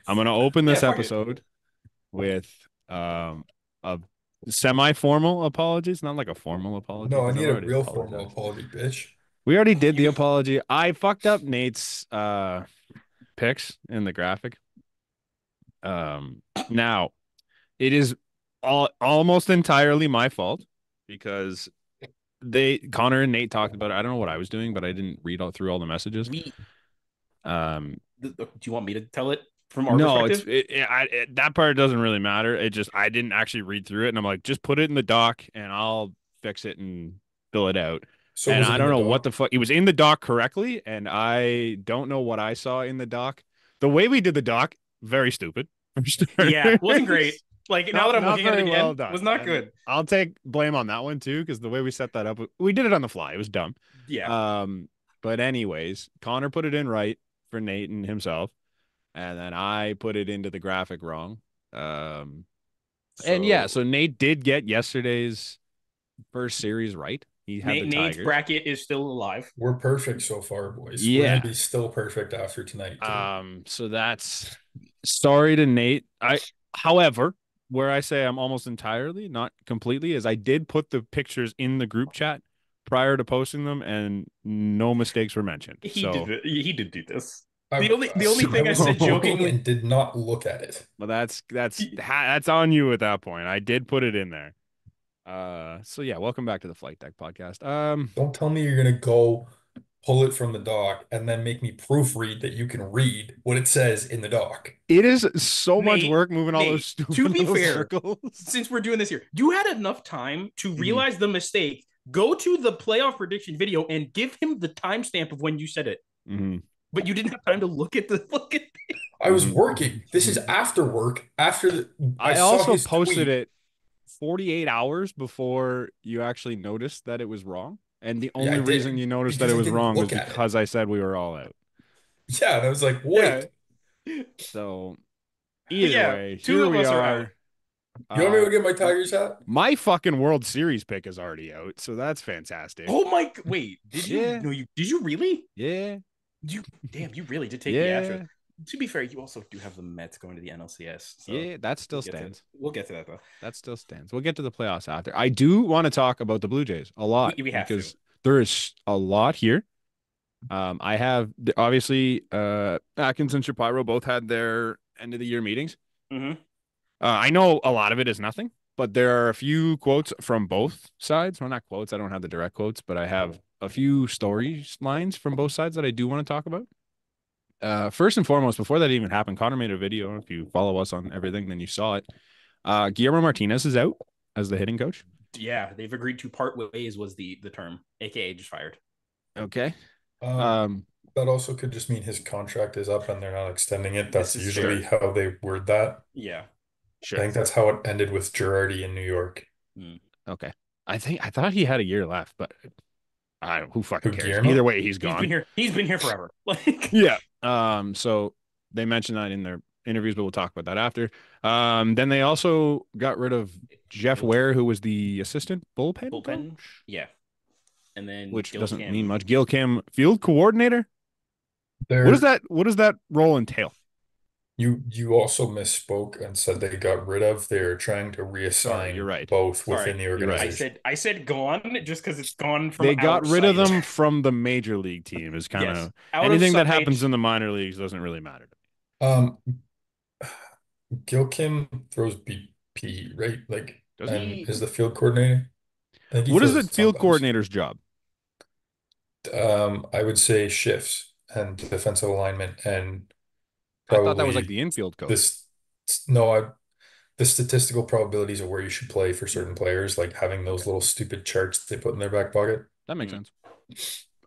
I'm gonna open Yeah, this fuck it. episode with a semi-formal apologies, not like a formal apology No, I because I've need a already real formal apologized. apology, bitch. We already did You the can, apology. I fucked up Nate's picks in the graphic. Now it is almost entirely my fault because Connor and Nate talked about it. I don't know what I was doing, but I didn't read all through all the messages. we Um, do you want me to tell it from our no, perspective? that part doesn't really matter. It just I didn't actually read through it, and I'm like, just put it in the doc, and I'll fix it and fill it out. So And was it I in don't the know what doc? the fuck. It was in the doc correctly, and I don't know what I saw in the doc. The way we did the doc, very stupid for Yeah, wasn't starters. great. Like now that Not I'm not looking at it very well again, done, was not and good. I'll take blame on that one too because the way we set that up, we did it on the fly. It was dumb. Yeah. But anyways, Connor put it in right for Nate and himself, and then I put it into the graphic wrong. Um, and yeah, So so Nate did get yesterday's first series right. He had the Nate's Tigers. bracket is still alive. We're perfect so far, boys. We're gonna Yeah. be still perfect after tonight too. So that's sorry to Nate. However, where I say I'm almost entirely, not completely, is I did put the pictures in the group chat prior to posting them, and no mistakes were mentioned. He did So, it. He did do this. I The only I thing I was said looking jokingly. and did not look at it. well, that's on you at that point. I did put it in there. So yeah, welcome back to the Flight Deck podcast. Don't tell me you're gonna go pull it from the doc and then make me proofread that you can read what it says in the doc. It is so much Nate, work moving all those Nate, to stupid be little fair, circles. since we're doing this here, you had enough time to Mhm. realize the mistake. Go to the playoff prediction video and give him the timestamp of when you said it. Mhm. But you didn't have time to look at the fucking. I was Mhm. working. This is after work. I I saw also his posted tweet. it 48 hours before you actually noticed that it was wrong. And the Yeah, I only reason did you noticed that because it I was didn't wrong was look at it. because I said we were all out. Yeah, and I was like, Yeah, wait, So either yeah. way, Two here of we us are out. are. you want me to Uh go get my Tigers hat? my fucking World Series pick is already out, so that's fantastic. Oh my! Wait, did you? Yeah, No, you did you really? yeah, You damn, you really did take the Astros. yeah, To be fair, you also do have the Mets going to the NLCS, so yeah. That we'll still get to stands. we'll get to that though. That still stands. We'll get to the playoffs after. I do want to talk about the Blue Jays a lot We have to. because there is a lot here. I have obviously Atkins and Shapiro both had their end of the year meetings. Mm-hmm. I know a lot of it is nothing, but there are a few quotes from both sides. Well, not quotes. I don't have the direct quotes, but I have a few storylines from both sides that I do want to talk about. First and foremost, before that even happened, Connor made a video. If you follow us on everything, then you saw it. Guillermo Martinez is out as the hitting coach. Yeah, they've agreed to part ways was the term, aka just fired. Okay. Um, Um, that also could just mean his contract is up and they're not extending it. This That's is usually sure, how they word that. Yeah. I sure. think that's how it ended with Girardi in New York. Mm. Okay. I thought he had a year left, but who fucking Who, cares? Either Guillermo? way, he's He's been gone. here. He's been here forever. Like Yeah. So they mentioned that in their interviews, but we'll talk about that after. Then they also got rid of Jeff Gil Ware, who was the assistant bullpen bullpen. coach, Yeah. And then which Gil doesn't mean Kim. much. Gil Kim, field coordinator. There, What does that role entail? you also misspoke and said they got rid of. They're trying to Sorry, you're reassign right. both Sorry. within the You're right. I organization. said I said gone just because it's gone from They got our rid of sight. them from the major league team. Is kind Yes. of Out of anything that sight. happens in the minor leagues doesn't really matter. Um, Gil Kim throws BP, right? Like, Does he? and He is the field coordinator. I think he What is the throws field sometimes. coordinator's job? I would say shifts and defensive alignment and I thought that was like probably the infield coach. this. No, the statistical probabilities of where you should play for certain players, like having those Okay, little stupid charts they put in their back pocket. that makes mm, sense.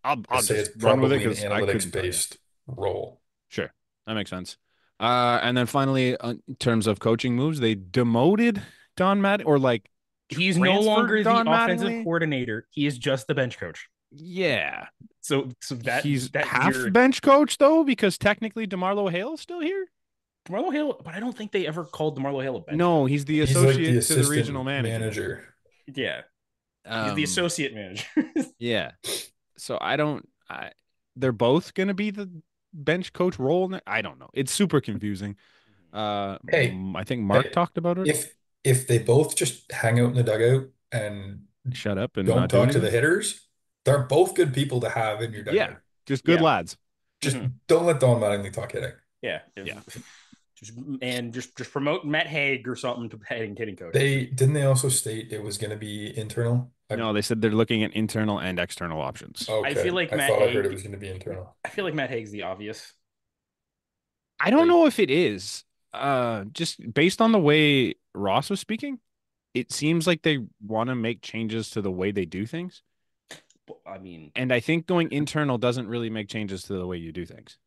I I'll say just it's run with it probably an because I analytics couldn't tell you. based role. Sure, that makes sense. And then finally, in terms of coaching moves, they demoted Don Matt or like he's no transferred longer the Don offensive Mattingly. coordinator. He is just the bench coach. Yeah, So he's that half weird. bench coach though because technically DeMarlo Hale is still here. DeMarlo Hale, but I don't think they ever called DeMarlo Hale a bench No, coach. he's the He's like the associate to the regional assistant manager. manager. Yeah. He's the Um, associate manager. yeah. So I don't. They're both gonna be the bench coach role. I don't know. It's super confusing. Hey, I think Mark hey, talked about it. if if they both just hang out in the dugout and Shut up and don't not do talk to the anything. hitters, they're both good people to have in your Yeah, dugout. just good Yeah. lads. Just Hmm. don't let Don Mattingly talk hitting. Yeah. Yeah. Just and just promote Matt Haig or something to hitting coach. They also state it was going to be internal. No, they said they're looking at internal and external options. I feel Okay, like I Matt thought I heard it Haig. was going to be internal. I feel like Matt Haig's the obvious. I don't Like know if it is. Just based on the way Ross was speaking, it seems like they want to make changes to the way they do things. I mean, And I think going internal doesn't really make changes to the way you do things.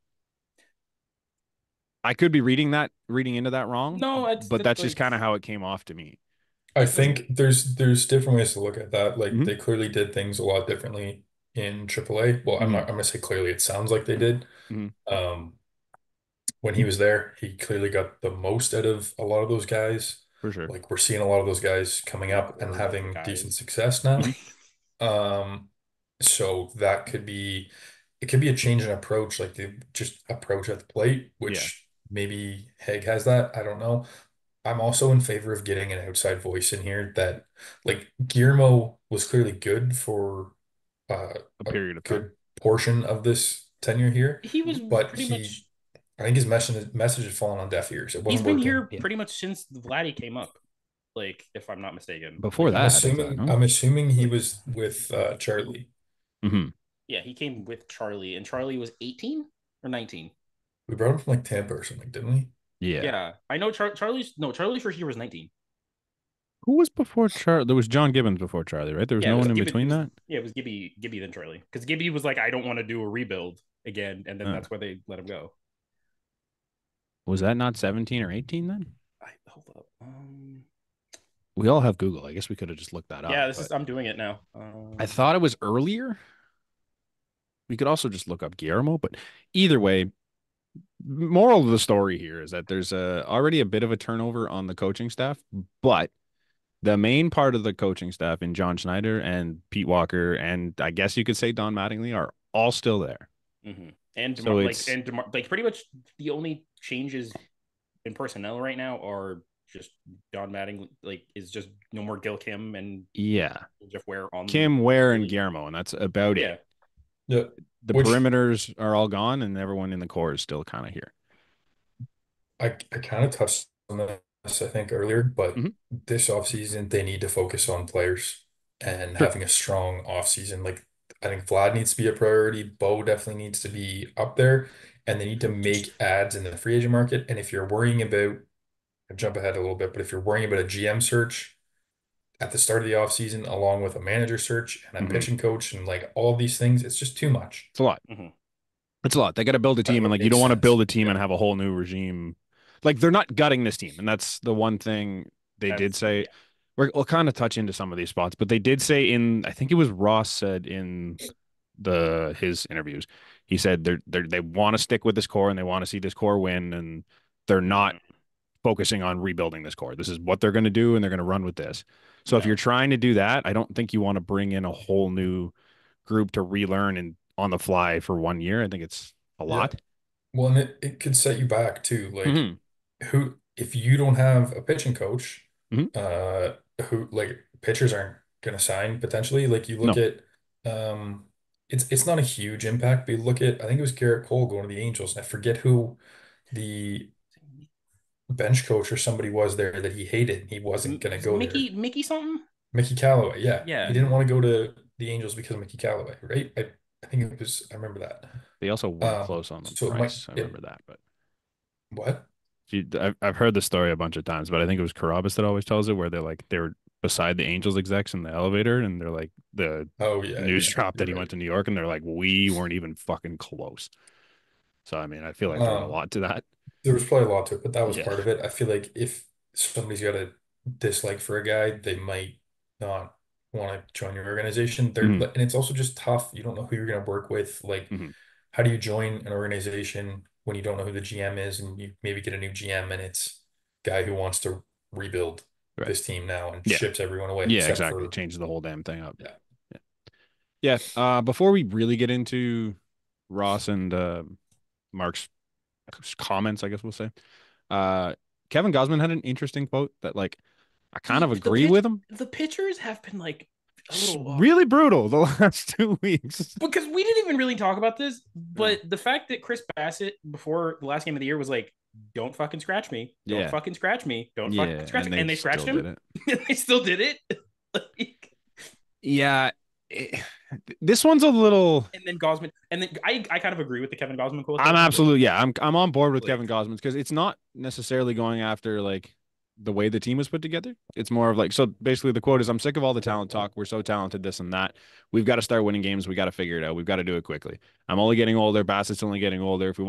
I could be reading into that wrong, no, it's but that's just like kind of how it came off to me. I it's a think there's different ways to look at that. Like Hmm. they clearly did things a lot differently in AAA. Well, Hmm. I'm gonna say clearly. It sounds like they did. Hmm. Um, when he was there, he clearly got the most out of a lot of those guys. For sure. Like we're seeing a lot of those guys coming up and more of the having decent guys. success now. Hmm. Um, so that could be it could be a change in approach, like they just approach at the plate, Yeah, which maybe Haig has that. I don't know. I'm also in favor of getting an outside voice in here that like Guillermo was clearly good for a a period of time. good portion of this tenure here, He was Hmm. but pretty he much. I think his message had fallen on deaf ears. It He's wasn't been working. here Yeah. pretty much since Vladdy came up. Like, if I'm not mistaken. Before Like, that, I thought, no. I'm assuming he like was with Charlie. Hmm. yeah, he came with Charlie, and Charlie was 18 or 19. We brought him from like Tampa or something, didn't we? Yeah. Yeah, I know Charlie's first year was 19. Who was before Charlie? There was John Gibbons before Charlie, right? There was Yeah, it no was one in Gibby. between that. It was Gibby then Charlie, because Gibby was like, I don't want to do a rebuild again, and then Uh, that's why they let him go. was that not 17 or 18 then? Hold up. We all have Google. I guess we could have just looked that up, Yeah, this is but I'm doing it now. I thought it was earlier. We could also just look up Guillermo, but either way, moral of the story here is that there's already a bit of a turnover on the coaching staff, but the main part of the coaching staff in John Schneider and Pete Walker, and I guess you could say Don Mattingly, are all still there. Mm-hmm. And So it's Like pretty much the only changes in personnel right now are just Don Mattingly, like, is just no more Gil Kim and yeah, Jeff Ware on Kim, Ware, and really. Guillermo, and that's about it. Yeah. Yeah. The Which perimeters are all gone, and everyone in the core is still kind of here. I kind of touched on this, I think, earlier, but Hmm. this offseason, they need to focus on players and Sure. having a strong offseason. Like, I think Vlad needs to be a priority. Bo definitely needs to be up there, and they need to make ads in the free agent market. And if you're worrying about, I jump ahead a little bit, but if you're worrying about a GM search at the start of the offseason, along with a manager search and a Hmm. pitching coach and like all these things, it's just too much. It's a lot. Mm-hmm. It's a lot. They got to build a But team, and it like you don't makes want to build sense. a team and Yeah. have a whole new regime. Like they're not gutting this team, and that's the one thing they did That's say. yeah. We'll kind of touch into some of these spots, but they did say I think it was Ross said in his interviews, he said they want to stick with this core and they want to see this core win, and they're not Mm-hmm. focusing on rebuilding this core. This is what they're going to do, and they're going to run with this. So if you're No. trying to do that, I don't think you want to bring in a whole new group to relearn and on the fly for 1 year. I think it's a Yeah. lot. Well, and it could set you back too. Like Hmm. who if you don't have a pitching coach, Hmm. uh who like pitchers aren't gonna sign potentially. Like you look No, at it's not a huge impact, but you look at I think it was Garrett Cole going to the Angels, and I forget who the bench coach or somebody was there that he hated. He wasn't gonna Was it go there. Mickey something? Mickey Callaway, yeah. He Yeah. didn't want to go to the Angels because of Mickey Callaway, right? I think it was I remember that. they also weren't close on the So it might price. I remember it that, but what? I've heard the story a bunch of times, but I think it was Carabas that always tells it, where they were beside the Angels execs in the elevator, and they're like the Oh yeah, news yeah, drop that you're he right. went to New York, and they're like, we weren't even fucking close. So I mean, I feel like there's a Um, lot to that. there was probably a lot to it, but that was Yeah. part of it. I feel like if somebody's got a dislike for a guy, they might not want to join your organization. Hmm. And it's also just tough. You don't know who you're going to work with. Like, Hmm. how do you join an organization when you don't know who the GM is, and you maybe get a new GM and it's a guy who wants to rebuild Right. this team now and Yeah. ships everyone away Yeah. except Exactly. for Changes the whole damn thing up. yeah. Yeah. Yeah. Before we really get into Ross and Mark's comments, I guess we'll say. Kevin Gausman had an interesting quote that like I kind of The agree with him. the pitchers have been like a little Really brutal the last 2 weeks. because we didn't even really talk about this, No. but the fact that Chris Bassett before the last game of the year was like, "Don't fucking scratch me! Don't Yeah. fucking scratch me! Don't fucking Yeah, scratch and me!" they And they scratched still did him. it. They still did it. Like, Yeah. This one's a little and then Gosman, and then I kind of agree with the Kevin Gosman quote I'm though. absolutely yeah. I'm on board with Like, Kevin Gosman because it's not necessarily going after like the way the team was put together. It's more of like so basically the quote is I'm sick of all the talent talk. We're so talented, this and that. We've got to start winning games. We got to figure it out. We've got to do it quickly. I'm only getting older. Bassett's only getting older. If we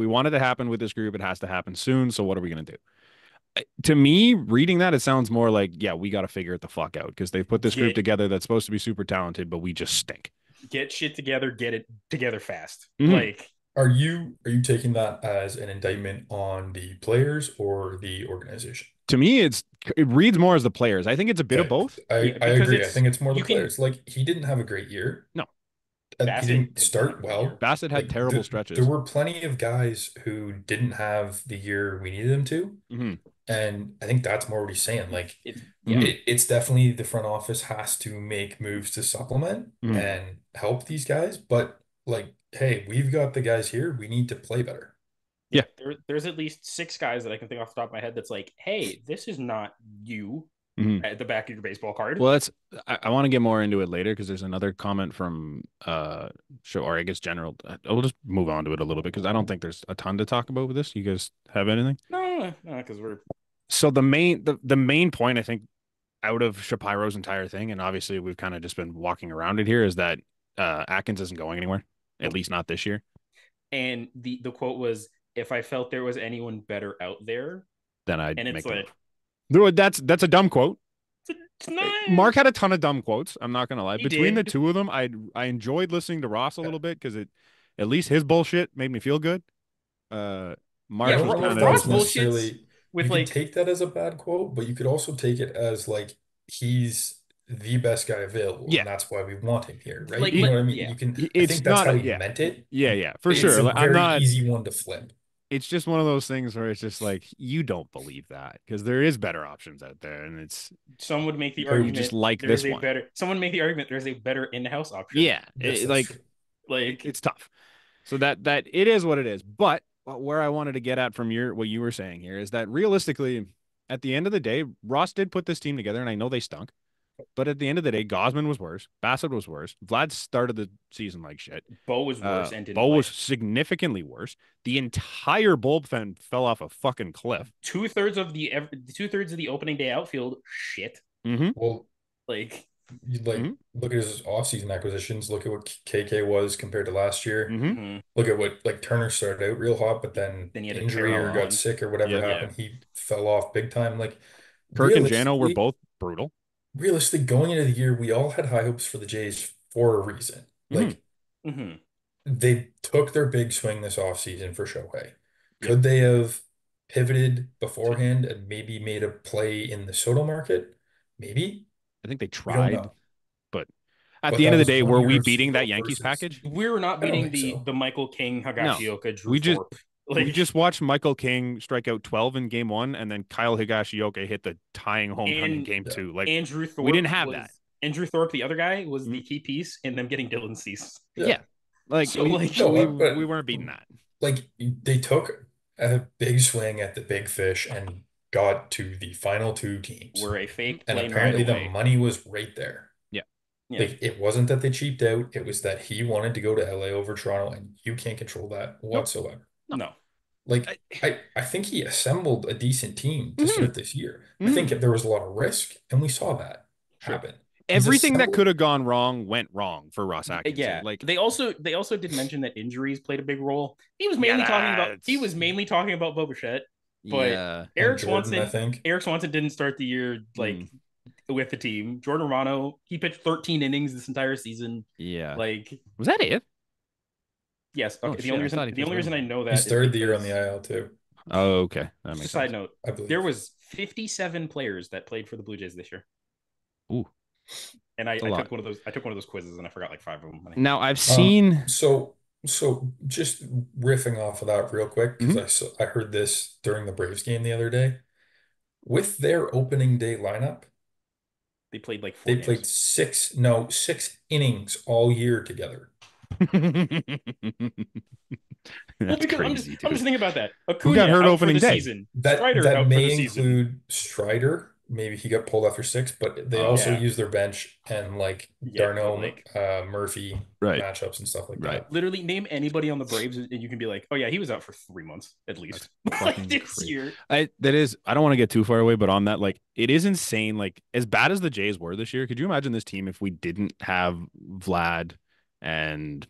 want it to happen with this group, it has to happen soon. So what are we gonna do? To me, reading that, it sounds more like, yeah, we got to figure it the fuck out because they've put this group get together that's supposed to be super talented, but we just stink. get shit together, get it together fast. Mhm. Like, Are you taking that as an indictment on the players or the organization? To me, it reads more as the players. I think it's a bit of Okay, both. yeah, I because agree. I it's think it's more the you can players. Like he didn't have a great year. No, He Bassett didn't didn't have a start great year. well. Bassett had Like terrible there stretches. were plenty of guys who didn't have the year we needed them to. Hmm. And I think that's more what he's saying. Like It's yeah. it's definitely the front office has to make moves to supplement Hmm. and help these guys. But like, hey, we've got the guys here. We need to play better. Yeah, Yeah. there's at least six guys that I can think off the top of my head that's like, hey, this is not you Hmm. at the back of your baseball card. Well, I want to get more into it later because there's another comment from show or I guess general. I'll just move on to it a little bit because I don't think there's a ton to talk about with this. You guys have anything? No, because we're So the main point I think out of Shapiro's entire thing, and obviously we've kind of just been walking around it here, is that Atkins isn't going anywhere, at nope. least not this year. And the quote was, "If I felt there was anyone better out there," Then I'd and it's make the like, move. That's a dumb quote. it's not. Mark had a ton of dumb quotes. I'm not gonna lie. He Between the did. two of them, I enjoyed listening to Ross a little bit because it at least his bullshit made me feel good. Uh, I Yeah, Mark's was don't know if kind that of Ross was bullshits necessarily, with you could like, take that as a bad quote, but you could also take it as like he's the best guy available, yeah. and that's why we want him here, right? like You know let what I mean? yeah. You can, I It's think that's not how a, he yeah meant it. yeah for It's sure. a Like, I'm very not. easy one to flip. It's just one of those things where it's just like you don't believe that because there is better options out there, and it's Some would make the you just argument like there's this a one. better. Someone make the argument there's a better in-house option. Yeah, Yes, that's like true. Like it's tough. So that it is what it is. But where I wanted to get at from your what you were saying here is that realistically, at the end of the day, Ross did put this team together, and I know they stunk. But at the end of the day, Gosman was worse. Bassett was worse. Vlad started the season like shit. Bo was worse and didn't Bo was play. significantly worse. The entire bullpen fell off a fucking cliff. 2/3 of the 2/3 of the opening day outfield shit. Mm-hmm. Well, Like you like Mm-hmm. look at his offseason acquisitions. Look at what KK was compared to last year. Mm-hmm. mhm. Look at what like Turner started out real hot, but then Then you had a injury terrible or Oh, got run. sick or whatever yeah. Yeah. happened, he fell off big time. Like Kirk and Jano were realistically, both brutal. realistically, going into the year, we all had high hopes for the Jays for a reason. Mm-hmm. Like Hmm. they took their big swing this offseason for Shohei. Yeah. Could they have pivoted beforehand and maybe made a play in the Soto market? Maybe. I think they We don't tried, know. but at But the end that of the was day, one were year we of beating that Soto Yankees versus. package? We're not I don't beating think so. the Michael King No. Higashioka Drew We just Thorpe. we Like just watched Michael King strike out 12 in game one, and then Kyle Higashioka hit the tying home run in and game Yeah. two. Like Andrew we didn't Thorpe have that. was Andrew Thorpe, the other guy, was Mm, the key piece in them getting Dylan Cease. Yeah. yeah, like So like No, we but weren't beating that. like they took a big swing at the big fish and got to the final two teams. we're a faked And plane ride apparently the away. money was right there. Yeah, Yeah. Like it wasn't that they cheaped out, it was that he wanted to go to LA over Toronto, and you can't control that nope, whatsoever. no. No. Like I, I think he assembled a decent team to mhm, start this year. I think mhm. there was a lot of risk, and we saw that Sure. happen. He's Everything that assembled. could have gone wrong went wrong for Ross Atkins here. Yeah. Like, They also did mention that injuries played a big role. yeah, He that's was mainly talking about Bo Bichette, but yeah. And Jordan, I think. Eric Swanson didn't start the year like Mm, with the team. Jordan Romano, he pitched 13 innings this entire season. yeah. Like, Was that it? yes. Oh Okay. shit! I thought he The pitched only well. reason I know He that is started the year on the because IL too, Oh, okay, that just a makes side sense. note, I there believe. was 57 players that played for the Blue Jays this year. Ooh, And it's a lot. I took one of those quizzes and I forgot like five of them. Now I've seen. So So just riffing off of that real quick, because Hmm. I heard this during the Braves game the other day. With their opening day lineup, They played like four they played games. six innings all year together. Well, That's because crazy, I'm dude. just thinking about that. Who got Acuna hurt out for opening the day? season. That Strider that out for the may season. include Strider. Maybe he got pulled after six, but they Oh, also Yeah. use their bench and like Yeah, but Darno, like Murphy right, matchups and stuff like right. that. literally name anybody on the Braves and you can be like, oh yeah, he was out for 3 months at That's least. Like fucking this crazy. year. I don't want to get too far away, but on that, like, it is insane. Like, as bad as the Jays were this year, could you imagine this team if we didn't have Vlad and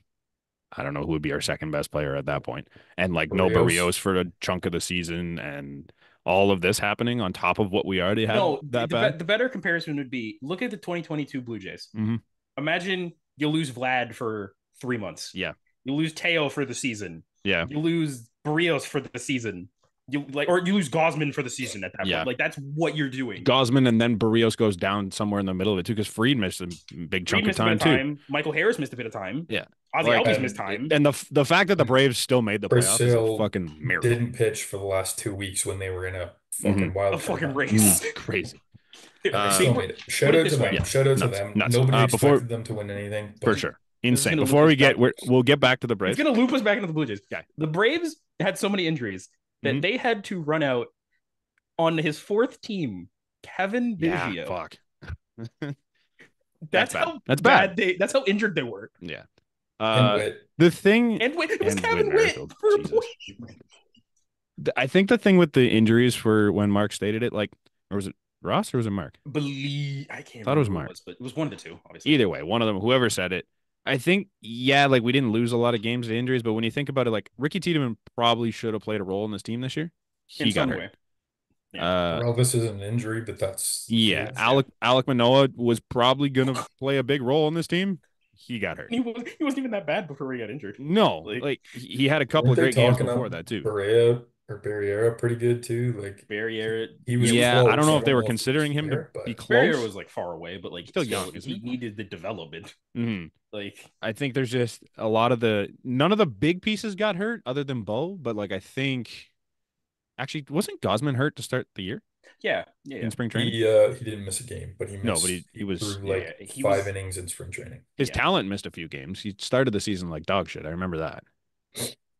I don't know who would be our second best player at that point, and like no Barrios, Barrios for a chunk of the season, and all of this happening on top of what we already had No, that bad? the better comparison would be look at the 2022 Blue Jays. Hmm. Imagine you lose Vlad for 3 months. Yeah, You lose Teo for the season. yeah, You lose Barrios for the season. You like, or you lose Gosman for the season at that yeah. point. Like that's what you're doing. Gosman and then Barrios goes down somewhere in the middle of it too, because Freed missed a big Reed chunk of missed a bit time of too. time. Michael Harris missed a bit of time. Yeah, Ozzy like Albies missed and time. and the fact that the Braves still made the playoffs is a Brazil fucking miracle. didn't pitch for the last 2 weeks when they were in a Hmm. fucking A wild card fucking hunt, race. Crazy. and they They still Uh, were. made it. Put Shout it out to this way. them. yeah, Shout out to nuts, them. nuts. Nobody Before expected them to win anything, For but sure, This is insane. gonna loop Before us we back. we'll get back to the It's Braves. gonna loop us back into the Blue Jays. Okay. The Braves had so many injuries Hmm. that they had to run out on his fourth team, Kevin Yeah, Biggio. fuck. That's That's bad. how That's bad. bad they. That's how injured they were. Yeah. and Uh, Wit. the thing And wait, it was and Whit Kevin Witt Merrifield, for a Jesus. point. I think the thing with the injuries for when Mark stated it, like, or was it Ross or was it Mark? I can't Thought it remember was who it Mark. was, but it was one of the two, obviously. Either way, one of them, whoever said it. I think, yeah, like we didn't lose a lot of games to injuries, but when you think about it, like Ricky Tiedemann probably should have played a role in this team this year. In He got some hurt. way. Yeah. Well, this isn't an injury, but that's Yeah, huge. Alec Manoah was probably gonna play a big role in this team. He got hurt. He wasn't even that bad before he got injured. No, Like like he had a couple Weren't of they great games talking before up that too. Berea or Barriera pretty good too? Like Barrier, he was yeah, Yeah, I don't close. know I if they don't were know if he was considering him to there, be but Barrier close. was like far away, but like Still young, isn't he he? needed the development. Hmm. Like I think there's just a lot of none of the big pieces got hurt other than Bo, but like I think actually wasn't Gosman hurt to start the year yeah. in spring training? he didn't miss a game, but No, but he he was threw Yeah, like he five was innings in spring training. his yeah. talent missed a few games. He started the season like dog shit. I remember that.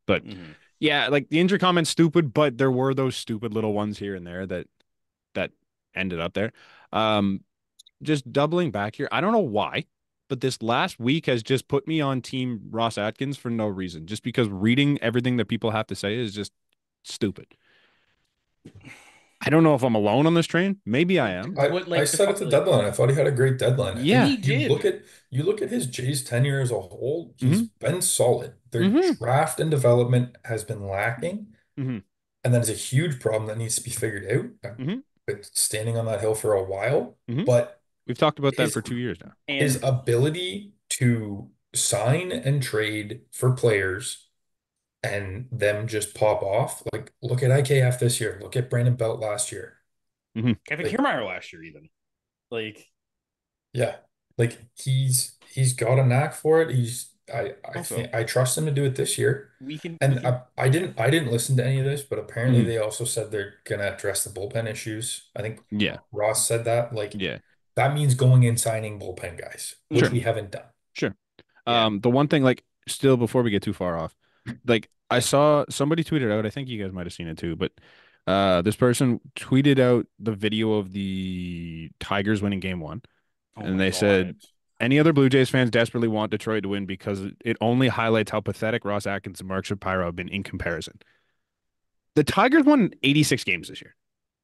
But Mhm. yeah, like the injury comment's stupid, but there were those stupid little ones here and there that ended up there. Um, just doubling back here. I don't know why, but this last week has just put me on team Ross Atkins for no reason. Just because reading everything that people have to say is just stupid. I don't know if I'm alone on this train. Maybe I am. What I like the said at the like deadline, I thought he had a great deadline. I think Yeah. he did. you look at his Jays tenure as a whole, he's Hmm. been solid. Their Hmm. draft and development has been lacking, Hmm. and that is a huge problem that needs to be figured out. I've Hmm. been standing on that hill for a while, Hmm. but We've talked about that his for 2 years now. his And ability to sign and trade for players and them just pop off. Like, look at IKF this year. Look at Brandon Belt last year. Hmm. Kevin Like, Kiermaier last year, even like yeah, like he's got a knack for it. I also think I trust him to do it this year. we And can I didn't listen to any of this, but apparently Hmm. they also said they're gonna address the bullpen issues. I think Yeah. Ross said that. Like Yeah. that means going and signing bullpen guys, which Sure. we Mhm. haven't done. Sure. Yeah. The one thing, like, still before we get too far off, like, I saw somebody tweeted out, I think you guys might have seen it too, but this person tweeted out the video of the Tigers winning game one, Oh and my they god. said any other Blue Jays fans desperately want Detroit to win because it only highlights how pathetic Ross Atkins and Mark Shapiro have been in comparison. The Tigers won 86 games this year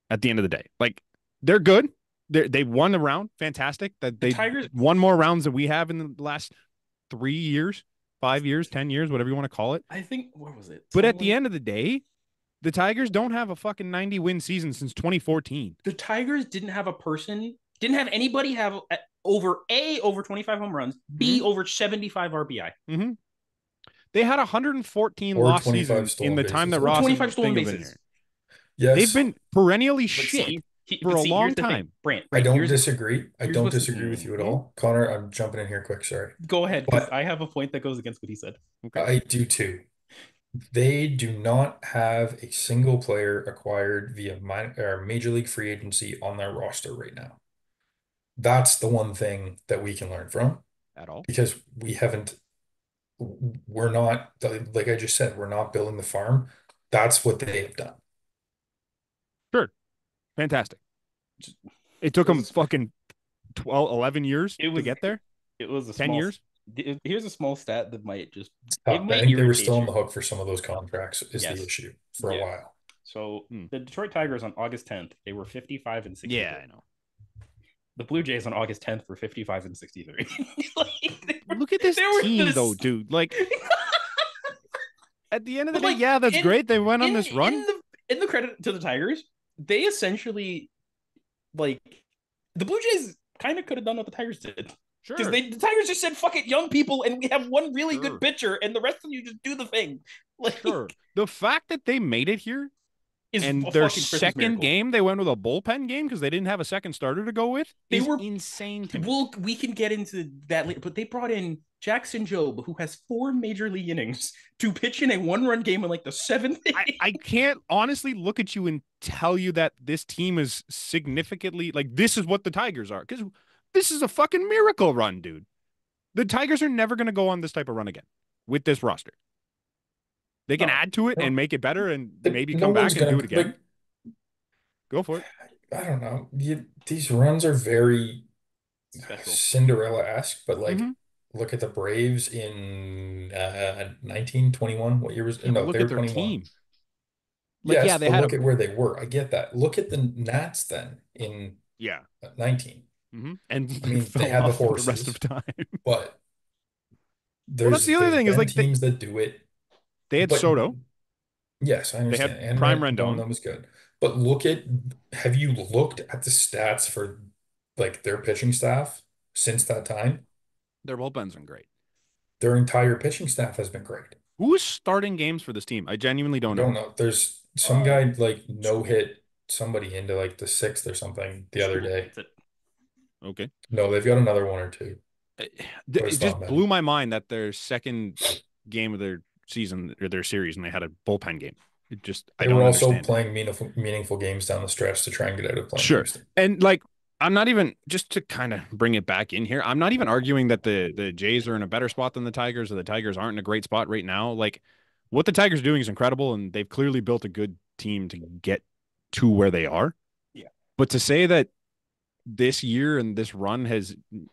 at the end of the day. Like, they're good. They won the round. Fantastic. That The they Tigers won more rounds than we have in the last 3 years, 5 years, 10 years, whatever you want to call it. I think what was it? But at the end of the day, the Tigers don't have a fucking 90 win season since 2014. The Tigers didn't have anybody have over 25 home runs, B Mhm. over 75 RBI. Mm-hmm. They had 114 Or lost 25 seasons in stolen the time bases that or Or Ross and 25 stolen Thing have been bases. here. They've Yes, been perennially Like shit for but a see, long here's the thing, time. Brant. I Brant, don't disagree. I here's don't what's disagree with you at mhm. all. Connor, I'm jumping in here quick, sorry. Go ahead, because But I have a point that goes against what he said. Okay. I do too. They do not have a single player acquired via Major League free agency on their roster right now. That's the one thing that we can learn from At all. because we're not, like I just said, we're not building the farm. That's what they have done. Sure. Fantastic. It took It them was fucking 12, 11 years it to was get there. it was a 10 small. years. Here's a small stat that might just it Tough. I might think they were irritate still on you. the hook for some of those contracts is the Yes. issue for a Yeah. while. So Hmm. the Detroit Tigers on August 10th, they were 55 and 63. Yeah, I know. The Blue Jays on August 10th were 55 and 63. Look at this they were team, this, though, dude. Like, at the end of the but day, like yeah, that's great. They went on this run. in the credit to the Tigers, they essentially like the Blue Jays kind of could have done what the Tigers did. Because Sure. the Tigers just said, fuck it, young people, and we have one really Sure. good pitcher, and the rest of you just do the thing. Like, Sure. The fact that they made it here is and a their fucking Christmas second miracle. game, they went with a bullpen game because they didn't have a second starter to go with They is were insane to me. Well, we can get into that later, but they brought in Jackson Jobe, who has 4 major league innings, to pitch in a 1-run game in like the 7th inning. I can't honestly look at you and tell you that this team is significantly like this is what the Tigers are because this is a fucking miracle run, dude. The Tigers are never going to go on this type of run again with this roster. They can No, add to it and no. make it better and maybe No come one's back and do gonna it again. like. Go for it. I don't know. These runs are very special. Cinderella-esque, but like Mm-hmm. look at the Braves in 1921. What year was Yeah, but no, look they at were their 21. team. Like, yeah, Yes, they but had a look at where they were. I get that. Look at the Nats then in yeah. 19. Mm-hmm. And I mean, they fell had the off for the rest horses, of time. but Well, that's the other there's thing is been like teams that do it. they had But Soto, yes, I they had understand. And Prime Rendon. Rendon was good. But have you looked at the stats for like their pitching staff since that time? Their bullpens are great. Their entire pitching staff has been great. Who's starting games for this team? I genuinely I don't know. don't know. There's some Uh, guy like no hit somebody into like the sixth or something the other School, day. that's it. Okay. No, they've got another one or two, but It it's just not many. blew my mind that their second game of their season or their series and they had a bullpen game. It just I They were don't also understand it. playing meaningful games down the stretch to try and get out of playing Sure. Houston. And like I'm not even just to kind of bring it back in here. I'm not even arguing that the Jays are in a better spot than the Tigers or the Tigers aren't in a great spot right now. Like what the Tigers are doing is incredible and they've clearly built a good team to get to where they are. Yeah. But to say that this year and this run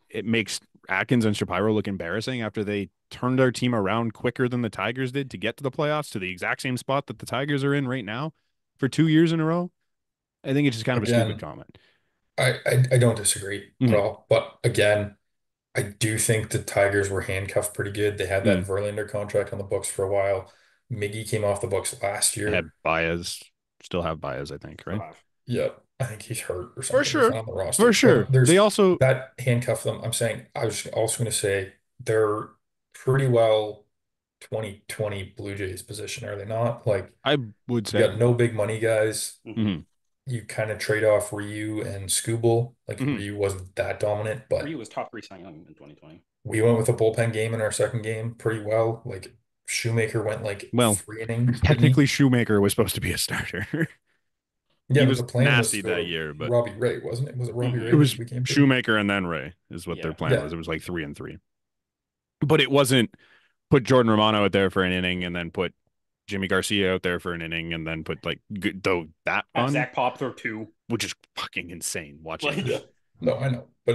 it makes Atkins and Shapiro look embarrassing after they turned their team around quicker than the Tigers did to get to the playoffs to the exact same spot that the Tigers are in right now for 2 years in a row. I think it's just kind of a stupid Again, comment. I don't disagree at Mhm. all. But again, I do think the Tigers were handcuffed pretty good. They had that Mm. Verlander contract on the books for a while. Miggy came off the books last They had year. Baez, still have Baez, I think, right? Yep, I think he's hurt or For something. He's sure. not on the For roster. sure. But They there's also, that handcuff them. I'm saying I was also going to say they're pretty well 2020 Blue Jays position, are they not? Like I would you say, got no big money guys. mhm, You kind of trade off Ryu and Scooble. Like mhm. Ryu wasn't that dominant, but Ryu was top 3 Cy Young in 2020. we went with a bullpen game in our second game pretty well. Like Shoemaker went like Well, 3 innings, didn't technically he? Shoemaker was supposed to be a starter. Yeah, He but was the plan was nasty to go that to year, but Robbie Ray, wasn't it? Was it Robbie it Ray that was we came to? Shoemaker and then Ray is what their Yeah. plan Yeah. was. It was like 3-3. But it wasn't put Jordan Romano out there for an inning and then put Jimmy Garcia out there for an inning and then put like though that Have run, Zach Pop throw 2. which is fucking insane watching. Like, No, I know, but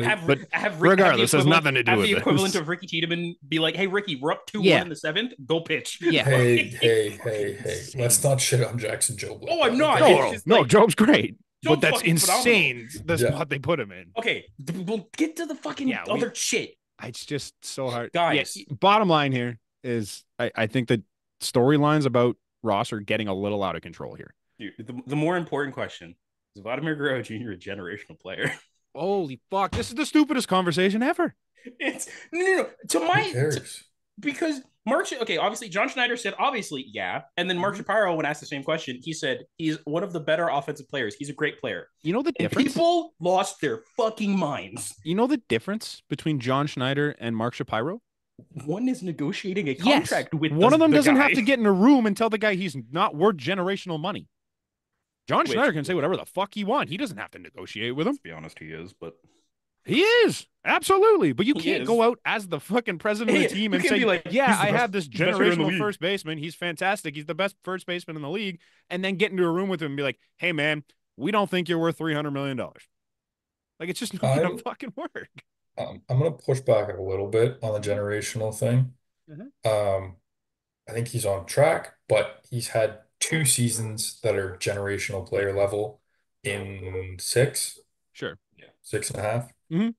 Regardless, has nothing to do have with the equivalent this. of Ricky Tiedemann be like, "Hey, Ricky, we're up 2-1 Yeah. in the 7th. Go pitch." Yeah. hey, Insane. let's not shit on Jackson Jobe like Oh, I'm that, not. okay? It's just No, like Job's great, but Jobe's that's fucking insane. The Yeah. spot they put him in. Okay, we'll get to the fucking Yeah, other shit. It's just so hard. Guys. Yeah, bottom line here is I think the storylines about Ross are getting a little out of control here. Dude, the more important question is Vladimir Guerrero Jr. a generational player? Holy fuck. This is the stupidest conversation ever. It's no. To Who my cares? because okay, obviously John Schneider said obviously yeah, and then Mark Shapiro, when asked the same question, he said he's one of the better offensive players. He's a great player, You know the and difference? people lost their fucking minds. You know the difference between John Schneider and Mark Shapiro? One is negotiating a Yes. contract with One of them the doesn't guy. have to get in a room and tell the guy he's not worth generational money. John Schneider can say whatever the fuck he wants. He doesn't have to negotiate with him. To be honest, he is, but he is. Absolutely. But you can't is. go out as the fucking president of the team and say, like, yeah, I best, have this generational first baseman. He's fantastic. He's the best first baseman in the league. And then get into a room with him and be like, hey, man, we don't think you're worth $300 million. Like, it's just not going to fucking work. I'm going to push back a little bit on the generational thing. I think he's on track, but he's had 2 seasons that are generational player level in six. Sure. Yeah. 6.5. Mm-hmm.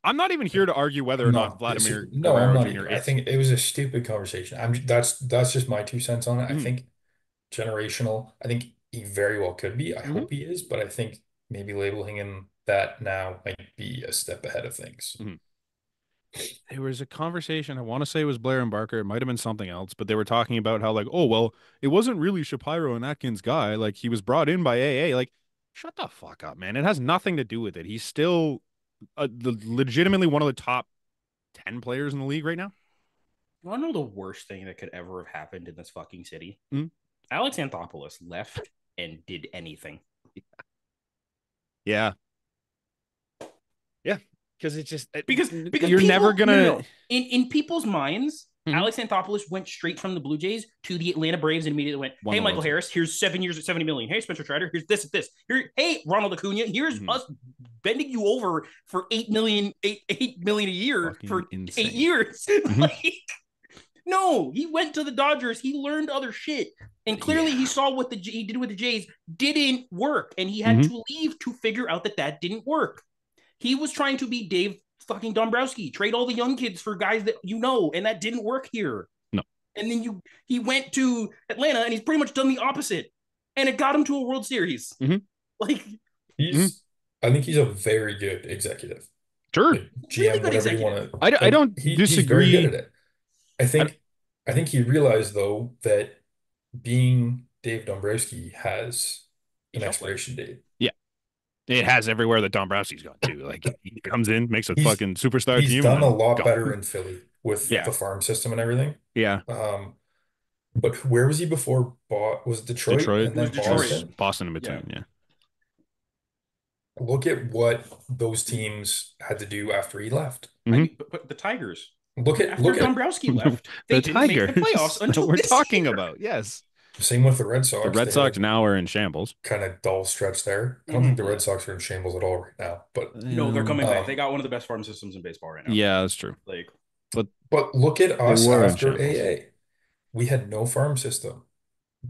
I'm not even here to argue whether or not Vladimir I'm not Jr. either. I think it was a stupid conversation. That's just my 2 cents on it. I think generational. I think he very well could be. I hope he is, but I think maybe labeling him that now might be a step ahead of things. There was a conversation, I want to say it was Blair and Barker, it might have been something else, but they were talking about how, like, oh, well, it wasn't really Shapiro and Atkins' guy. Like, he was brought in by AA. Like, shut the fuck up, man. It has nothing to do with it. He's still legitimately one of the top 10 players in the league right now. You want to know the worst thing that could ever have happened in this fucking city? Mm-hmm. Alex Anthopoulos left and did anything. Yeah. Yeah. Because it's just because you're people, never gonna in people's minds. Alex Anthopoulos went straight from the Blue Jays to the Atlanta Braves and immediately went, "Hey, Michael Harris, here's 7 years at $70 million. Hey, Spencer Strider, here's this. Here, hey, Ronald Acuna, here's us bending you over for $8 million a year fucking for insane. 8 years." Like, no, he went to the Dodgers. He learned other shit, and clearly he saw what he did with the Jays didn't work, and he had to leave to figure out that didn't work. He was trying to be Dave fucking Dombrowski, trade all the young kids for guys that you know, and that didn't work here. No. And then he went to Atlanta, and he's pretty much done the opposite, and it got him to a World Series. Like I think he's a very good executive. Sure, like, GM, really good whatever executive. You want to. Like, I don't disagree. He's very good at it. I think he realized though that being Dave Dombrowski has an expiration date. Yeah. It has everywhere that Dombrowski's gone too. Like, he comes in, makes a fucking superstar team. He's done a lot better in Philly with the farm system and everything. Yeah. But where was he before? Was it Detroit? And then Boston in between. Yeah. Look at what those teams had to do after he left. I mean, but the Tigers. Look at Dombrowski left. They didn't make the playoffs until we're talking about. Yes. Same with the Red Sox. The Red Sox now are in shambles. Kind of dull stretch there. I don't think the Red Sox are in shambles at all right now. But no, they're coming back. They got one of the best farm systems in baseball right now. Yeah, that's true. Like, but look at us after AA. We had no farm system,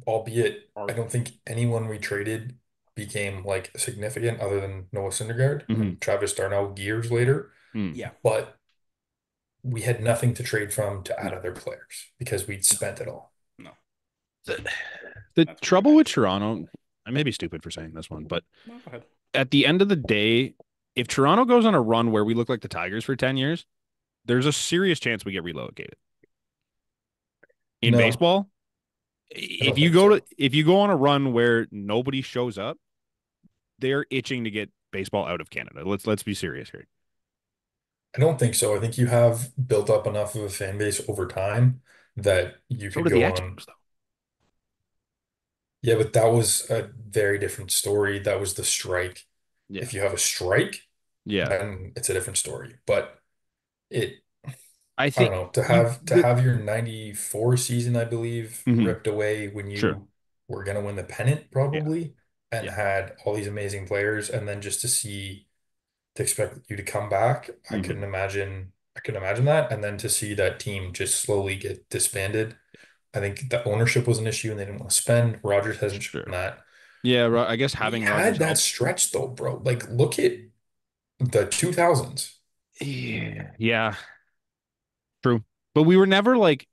albeit I don't think anyone we traded became like significant other than Noah Syndergaard and Travis d'Arnaud years later. Yeah, but we had nothing to trade from to add other players because we'd spent it all. No. The trouble with Toronto, I may be stupid for saying this one, but at the end of the day, if Toronto goes on a run where we look like the Tigers for 10 years, there's a serious chance we get relocated. In baseball, if you go on a run where nobody shows up, they're itching to get baseball out of Canada. Let's be serious here. I don't think so. I think you have built up enough of a fan base over time that you could go on. Yeah, but that was a very different story. That was the strike. Yeah. If you have a strike, then it's a different story. But I don't know, to have your 94 season, I believe, ripped away when you were gonna win the pennant probably and had all these amazing players, and then just to expect you to come back, I couldn't imagine that. And then to see that team just slowly get disbanded. I think the ownership was an issue and they didn't want to spend. Rogers hasn't shown that. Yeah, I guess having Rogers had that stretch though, bro. Like, look at the 2000s. Yeah. True. But we were never like,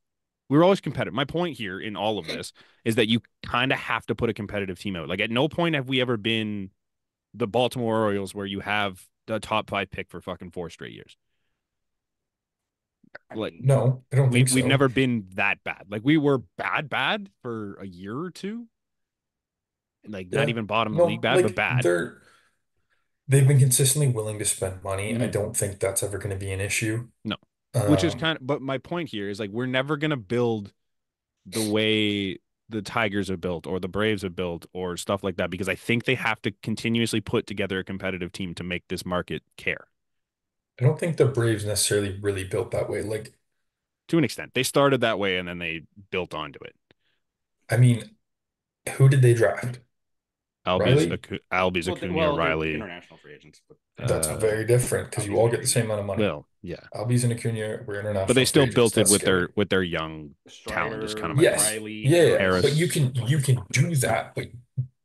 we were always competitive. My point here in all of this is that you kind of have to put a competitive team out. Like, at no point have we ever been the Baltimore Orioles where you have the top 5 pick for fucking 4 straight years. I Like mean, No, I don't think we've so. never been that bad. Like we were bad for a year or two. Like not Yeah. even bottom of the league No, bad, but like bad. they've been consistently willing to spend money. I Hmm. don't think that's ever going to be an issue. No. Which is Um, kind of but my point here is like we're never gonna build the way the Tigers are built or the Braves are built or stuff like that because I think they have to continuously put together a competitive team to make this market care I don't think the Braves necessarily really built that way. Like, to an extent. They started that way and then they built onto it. I mean, who did they draft? Riley? Albie's Acuna, they're Riley. international free agents, but That's Uh, very different because you Albie's all very get the same young. amount of money. well, yeah, Albies and Acuna were but they international free still agents. built it That's scary. with their young talent. Is kind of Strider, my point. Yes. Riley, Yeah, yeah. But Harris. Harris. you can do that, but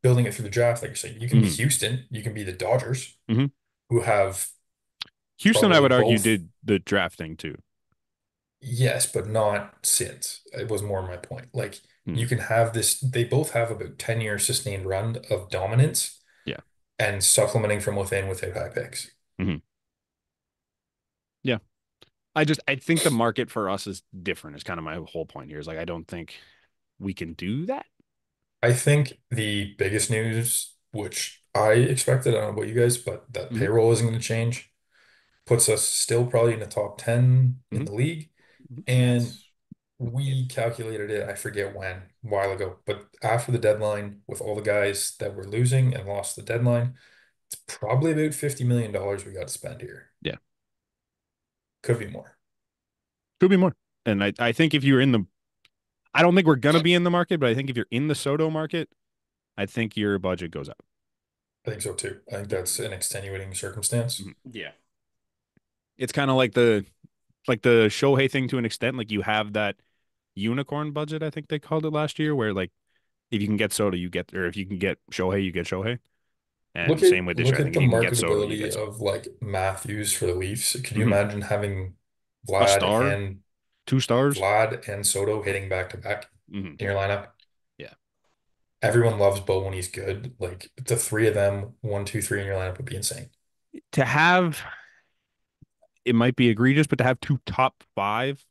building it through the draft, like you said, you can be Hmm. Houston, you can be the Dodgers, Hmm. who have Houston, I probably would argue, both. did the drafting too. Yes, but not since. It was more my point. Like Hmm. you can have this, they both have about 10 year sustained run of dominance Yeah. and supplementing from within without high picks. Hmm. Yeah. I think the market for us is different. Is kind of my whole point here. Is like I don't think we can do that. I think the biggest news, which I expected, I don't know about you guys, but that Hmm. payroll isn't going to change, puts us still probably in the top 10 in Hmm. the league. And That's if we calculated it, I forget when, a while ago, but after the deadline, with all the guys that were losing and lost the deadline, it's probably about $50 million we got to spend here. Yeah. Could be more. Could be more. And I think if you're in the, I don't think we're gonna be in the market, but I think if you're in the Soto market, I think your budget goes up. I think so too. I think that's Mhm. an extenuating circumstance. Mhm. Yeah. It's kind of like the Shohei thing to an extent. Like you have that unicorn budget, I think they called it last year, where like if you can get Soto, you get, or if you can get Shohei, you get Shohei. Look And at same with this year. look I at think if the you can get Soto, you marketability get Soto. of like Matthews for the Leafs. Could you Hmm. imagine having A star, 2 stars. Vlad and Soto hitting back to back Hmm. in your lineup? Yeah. Everyone loves Bo when he's good. Like the three of them, one, two, three in your lineup would be insane. To have, it might be egregious, but to have two top five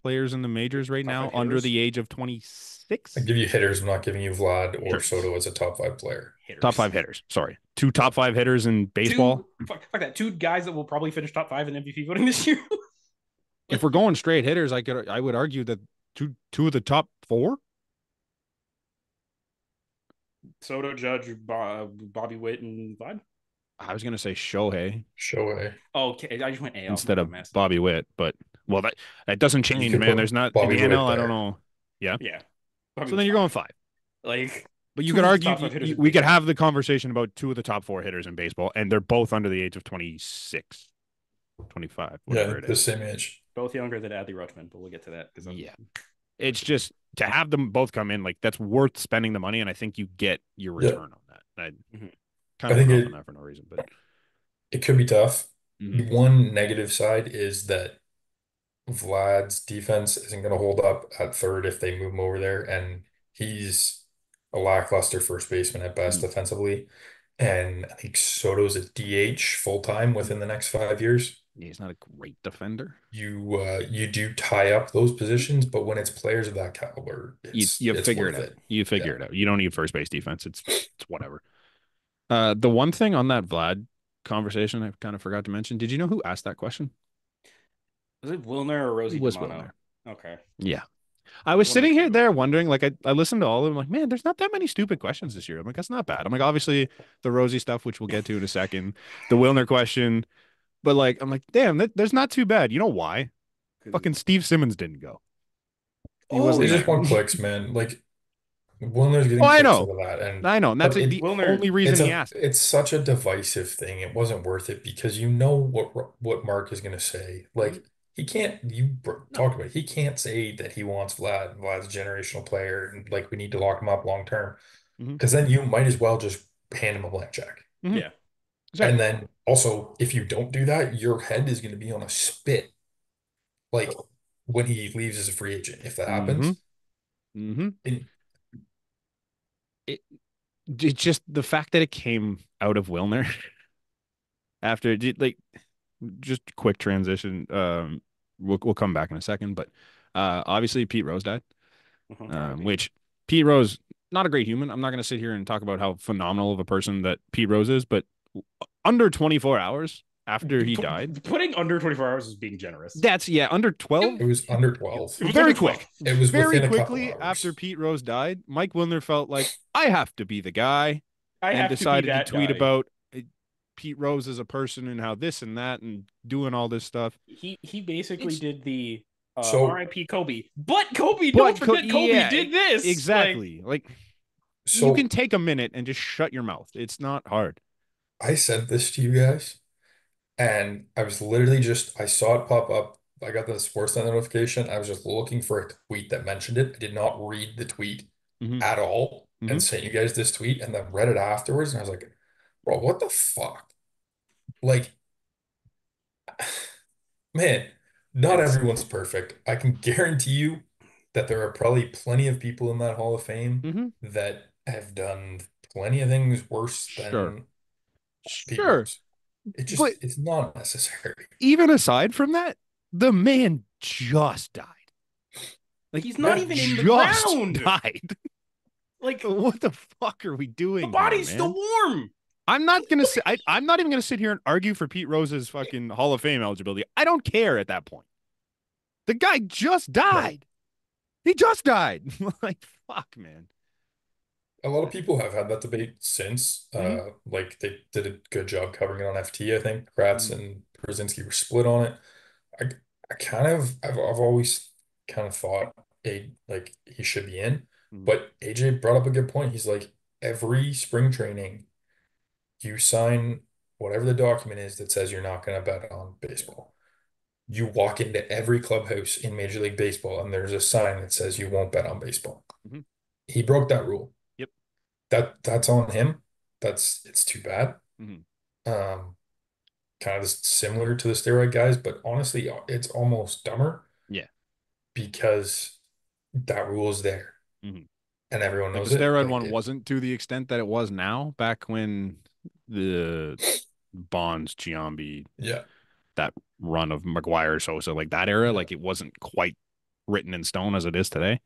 players in the majors right Top now five under hitters. the age of I 26. give you hitters. I'm not giving you Vlad or Sure. Soto as a top five player. Top Hitters. five hitters. Sorry. Two Yeah. top five hitters in baseball. Fuck that. Two guys that will probably finish top five in MVP voting this year. If Like we're going straight hitters, I would argue that two of the top four. Soto, Judge, Bobby Witt, and Vlad. I was gonna say Shohei Shohei. Oh, okay, I just went AL. My instead of dumbass. Bobby Witt, but well that doesn't You change, could man. put There's not in Bobby the Witt NL. I don't there. know. Yeah. Yeah, Bobby So then Witt's you're going fine. five. Like But you two could of the argue top five hitters in we could baseball. have the conversation about two of the top four hitters in baseball, and they're both under the age of 26, 25, Yeah, whatever it the is. same age. Both younger than Adley Rutschman, but we'll get to that because I'm. Yeah. It's just to have them both come in, like that's worth spending the money, and I think you get your Yeah, return on that. I Mhm. kind I of went think off on it that for no reason, but it could be tough. mhm. One negative side is that Vlad's defense isn't going to hold up at third if they move him over there, and he's a lackluster first baseman at best Mhm. defensively. And I think Soto's a DH full time within the next 5 years. He's not a great defender. You do tie up those positions, but when it's players of that caliber, You it's figure it worth out. it. You figure Yeah. it out. You don't need first base defense. It's whatever. The one thing on that Vlad conversation I kind of forgot to mention. Did you know who asked that question? Was it Wilner or It Rosie was D'Amato? Wilner. Okay, Yeah. I was one of the sitting here two. there wondering, like, I listened to all of them, like, man, there's not that many stupid questions this year. I'm like, that's not bad. I'm like, obviously the Rosie stuff, which we'll get to in a second, the Wilner question, but like, I'm like, damn, there's not too bad. You know why? Fucking Steve Simmons didn't go. He They wasn't Oh, just there. want clicks, man. Like Wilner's Oh, getting I clicks out know. of that, I know. And that's but it, the Wilner. only reason he asked it. it's such a divisive thing. It wasn't worth it because you know what Mark is going to say. Mhm. Like he can't. No, Talked about it. He can't say that he wants Vlad. Vlad's a generational player, and like we need to lock him up long term. Hmm. Because then you might as well just hand him a blank check. Hmm. yeah, And Exactly. then also, if you don't do that, your head is going to be on a spit. Like when he leaves as a free agent, if that Hmm. happens. Hmm. And It, it's just the fact that it came out of Wilner after, like, just quick transition. we'll come back in a second. But obviously Pete Rose died, RIP. which Pete Rose, not a great human. I'm not going to sit here and talk about how phenomenal of a person that Pete Rose is, but under 24 hours after he died, Putting under 24 hours is being generous. that's under 12. It was under 12. It was Very under quick. 12. It was Very within a couple quickly after hours. Pete Rose died, Mike Wilner felt like I have to be the guy I and have to be decided to that tweet guy. about Pete Rose as a person and how this and that and doing all this stuff. He basically did the So, RIP Kobe. But Kobe, But don't forget Kobe did this. Exactly. Like you can so take a minute and just shut your mouth. It's not hard. I sent this to you guys, and I was literally just, I saw it pop up. I got the Sportsnet notification. I was just looking for a tweet that mentioned it. I did not read the tweet Mm-hmm. at all Mm-hmm. and sent you guys this tweet and then read it afterwards. And I was like, bro, what the fuck? Like, man, not It's everyone's perfect. I can guarantee you that there are probably plenty of people in that Hall of Fame Mm-hmm. that have done plenty of things worse Sure. than Pete Sure. Rose. It But just, it's not necessary. even aside from that, the man just died. Like he's not Yeah. even in the just ground. died. Like What the fuck are we the doing body's here, still man? warm. I'm not gonna sit. I'm not even gonna sit here and argue for Pete Rose's fucking Hall of Fame eligibility. I don't care at that point. The guy just No. died. He just died. Like fuck, man. A lot of people have had that debate since. Mm-hmm. Like they did a good job covering it on FT, I think. Kratz Mm-hmm. and Brzezinski were split on it. I I kind of I've always kind of thought like he should be in, Mm-hmm. but AJ brought up a good point. He's like every spring training you sign whatever the document is that says you're not going to bet on baseball. You walk into every clubhouse in Major League Baseball and there's a sign that says you won't bet on baseball. Mm-hmm. He broke that rule. Yep. That's on him. It's too bad. Mm-hmm. Um, Kind of similar to the steroid guys, but honestly, it's almost dumber Yeah. because that rule is there Mm-hmm. and everyone Like the knows it. steroid Like one wasn't to the extent that it was now. Back when the Bonds, Giambi, yeah, that run of McGuire, Sosa, like that era, yeah, like it wasn't quite written in stone as it is today.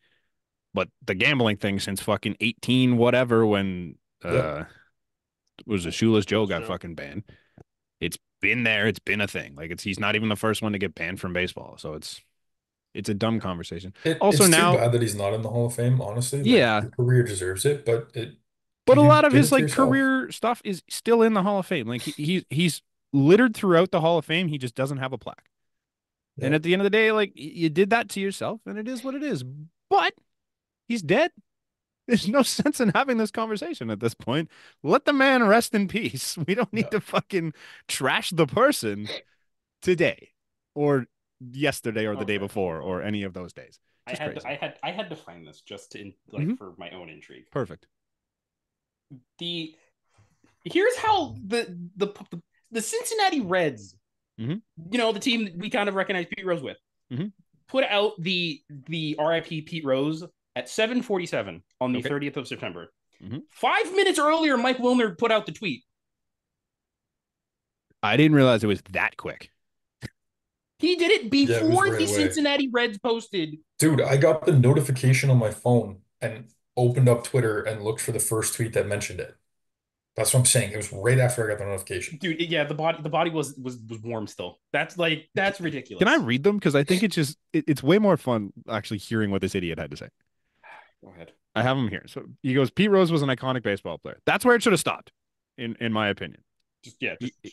But the gambling thing since fucking 18 whatever when yeah. was a Shoeless Joe got fucking banned. It's been there, it's been a thing. Like he's not even the first one to get banned from baseball. So it's a dumb conversation. Also It's too now, bad that he's not in the Hall of Fame, honestly. Like yeah, your career deserves it, but but a you lot of did his it to like yourself. career stuff is still in the Hall of Fame. Like he's littered throughout the Hall of Fame. He just doesn't have a plaque. And Yeah, at the end of the day, like you did that to yourself, and it is what it is. But he's dead. There's no sense in having this conversation at this point. Let the man rest in peace. We don't need yeah. to fucking trash the person today or yesterday or the day Okay. before or any of those days. Just crazy. I had to find this just to for my own intrigue. Perfect. Here's how the Cincinnati Reds, Mhm. the team that we kind of recognize Pete Rose with, Mhm. put out the RIP Pete Rose at 7:47 on the Okay. 30th of September. Mhm. 5 minutes earlier, Mike Wilner put out the tweet. I didn't realize it was that quick. He did it Yeah, it was before right the away. Cincinnati Reds posted. Dude, I got the notification on my phone and opened up Twitter and looked for the first tweet that mentioned it. That's what I'm saying. It was right after I got the notification. Dude, yeah, the body was warm still. That's ridiculous. Can I read them? Because I think it's way more fun actually hearing what this idiot had to say. Go ahead. I have him here. So he goes, Pete Rose was an iconic baseball player. That's where it should have stopped, in my opinion.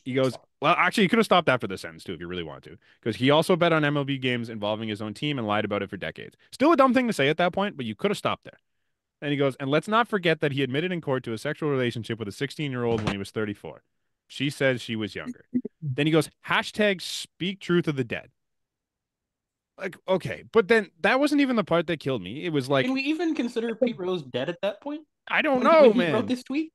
He goes, well, actually, he could have stopped after the sentence, too, if you really wanted to. Because he also bet on MLB games involving his own team and lied about it for decades. Still a dumb thing to say at that point, but you could have stopped there. And he goes, and let's not forget that he admitted in court to a sexual relationship with a 16-year-old when he was 34. She says she was younger. Then he goes, hashtag speak truth of the dead. Like, okay, but then that wasn't even the part that killed me. It was like, Can we even consider Pete Rose dead at that point? I don't When know, he man. wrote this tweet?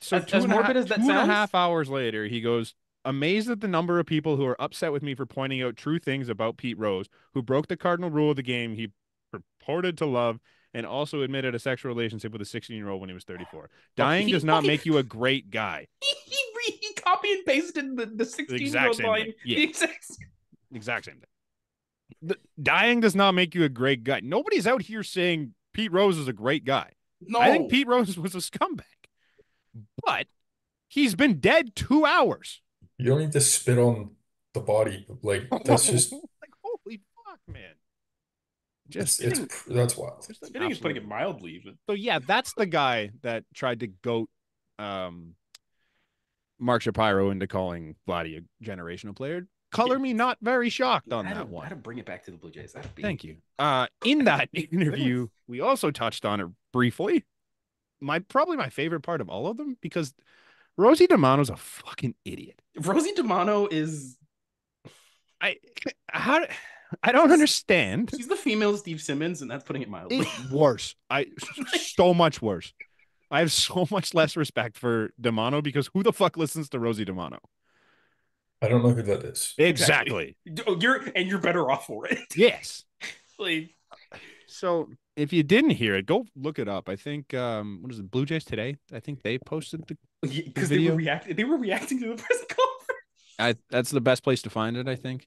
So As morbid as that two and a sounds? half hours later, he goes, amazed at the number of people who are upset with me for pointing out true things about Pete Rose, who broke the cardinal rule of the game he purported to love and also admitted a sexual relationship with a 16-year-old when he was 34. Dying does not make you a great guy. He copy and pasted the 16-year-old line. Yeah. The exact same thing. Dying does not make you a great guy. Nobody's out here saying Pete Rose is a great guy. I think No, Pete Rose was a scumbag, but he's been dead 2 hours. You don't need to spit on the body. Like that's just Like, holy fuck, man. Just, spitting. that's wild. just an Spitting is putting absolute. it mildly, but So, yeah, that's the guy that tried to goat um, Mark Shapiro into calling Vladdy a generational player. Color me not very shocked on that I had one. to bring it back to the Blue Jays. That'd be Thank you. In that interview, we also touched on it briefly. Probably my favorite part of all of them because Rosie DiMano's a fucking idiot. Rosie DiMano is I how I don't understand. she's the female Steve Simmons, and that's putting it mildly. Worse. So much worse. I have so much less respect for DiMano because who the fuck listens to Rosie DiMano? I don't know who that is. Exactly. You're better off for it. Yes. Like, So if you didn't hear it, go look it up. I think what is it, Blue Jays Today? I think they posted the because video. They were reacting to the press conference. That's the best place to find it, I think.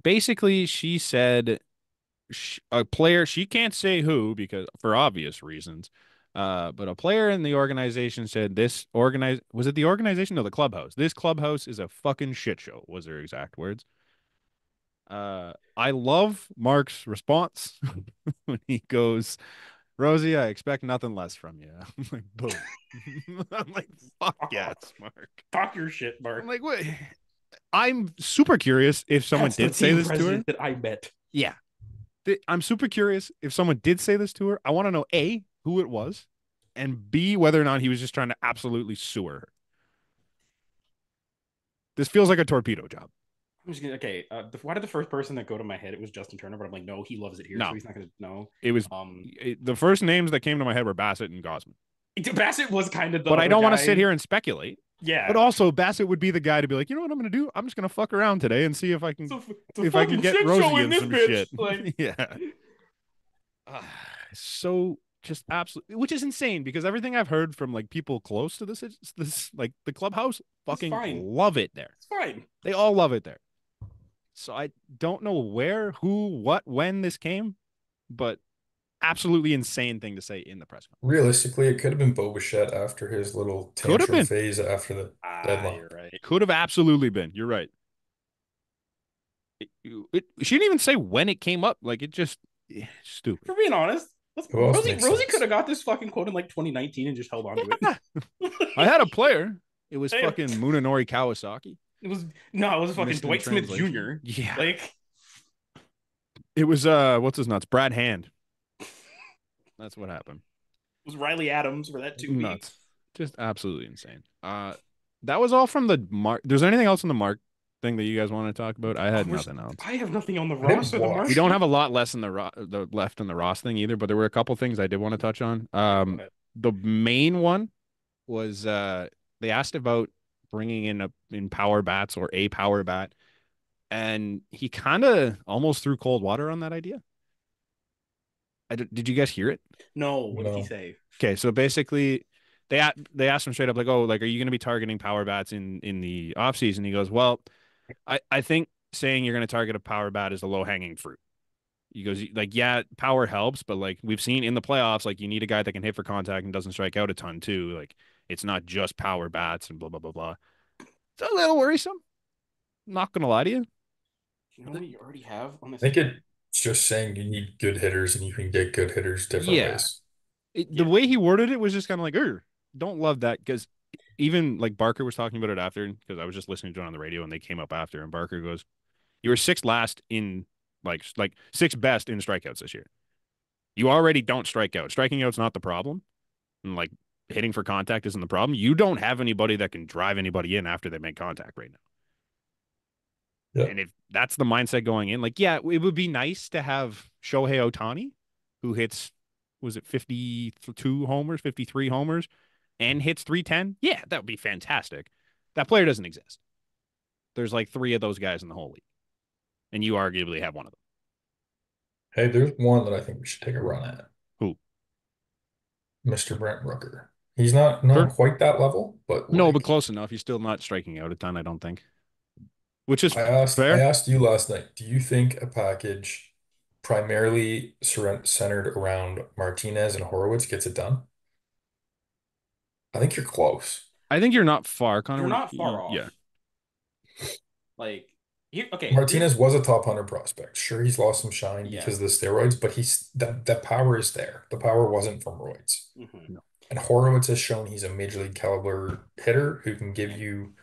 Basically, she said a player, she can't say who because for obvious reasons. But a player in the organization said was it the organization? No, the clubhouse. This clubhouse is a fucking shit show, was their exact words. I love Mark's response when he goes, Rosie, I expect nothing less from you. I'm like, boom. I'm like, fuck yes, Mark. Talk your shit, Mark. I'm like, what? I'm super curious if someone That's did the say team this to her. president that I met. Yeah. I'm super curious if someone did say this to her. I want to know A, who it was, and B, whether or not he was just trying to absolutely sewer her. This feels like a torpedo job. I'm just gonna okay. Why did the first person that go to my head? It was Justin Turner, but I'm like, no, he loves it here, No, so he's not gonna know. it was the first names that came to my head were Bassett and Gosman. Bassett was kind of the but I other don't want to guy. sit here and speculate. Yeah, But also, Bassett would be the guy to be like, you know what I'm going to do? I'm just going to fuck around today and see if I can if I can get Rosie in some bitch. shit. Like, yeah. So just absolutely, which is insane because everything I've heard from like people close to this like the clubhouse fucking love it there. It's fine. They all love it there. So I don't know where, who, what, when this came, but absolutely insane thing to say in the press conference. Realistically, it could have been Bo Bichette after his little Could have tantrum been. phase after the deadline. You're right. Could have absolutely been. You're right. She didn't even say when it came up. Like it just stupid. For being honest, Rosie sense? could have got this fucking quote in like 2019 and just held on to it. I had a player. It was fucking Munenori Kawasaki. It was fucking Dwight Smith Jr. Yeah. Like it was what's his nuts? Brad Hand. That's what happened. It was Riley Adams for that 2 weeks. Just absolutely insane. That was all from the Mark. There's anything else in the Mark thing that you guys want to talk about? I had nothing else. I have nothing on the Ross or the Mark. We don't have a lot less in the left in the Ross thing either, but there were a couple things I did want to touch on. The main one was they asked about bringing in power bats or a power bat, and he kind of almost threw cold water on that idea. Did you guys hear it? No. What did he say? Okay, so basically, they asked him straight up like, "Oh, like, are you going to be targeting power bats in the off season?" He goes, "Well, I think saying you're going to target a power bat is the low hanging fruit." He goes, "Like, yeah, power helps, but like we've seen in the playoffs, like you need a guy that can hit for contact and doesn't strike out a ton too. Like, it's not just power bats and blah blah blah blah." It's a little worrisome. I'm not gonna lie to you. You know what you already have on this? I think it's just saying you need good hitters and you can get good hitters different ways. The way he worded it was just kind of like, don't love that because even like Barker was talking about it after because I was just listening to it on the radio and they came up after and Barker goes, "You were sixth last in like sixth best in strikeouts this year. You already don't strike out. Striking out's not the problem, and like hitting for contact isn't the problem. You don't have anybody that can drive anybody in after they make contact right now." Yeah. And if that's the mindset going in, like, yeah, it would be nice to have Shohei Ohtani, who hits, was it 52 homers, 53 homers, and hits 310? Yeah, that would be fantastic. That player doesn't exist. There's like 3 of those guys in the whole league. And you arguably have one of them. Hey, there's one that I think we should take a run at. Who? Mr. Brent Rooker. He's not Sure. quite that level, but no, but close enough. He's still not striking out a ton, I don't think. which is I fair. asked you last night, do you think a package primarily centered around Martinez and Horowitz gets it done? I think you're close. I think you're not far, Connor. You're not far Yeah, off. Like, okay, here's Martinez was a top 100 prospect. Sure, he's lost some shine yeah. because of the steroids, but he's that power is there. The power wasn't from roids. Mhm. no. And Horowitz has shown he's a major league caliber hitter who can give you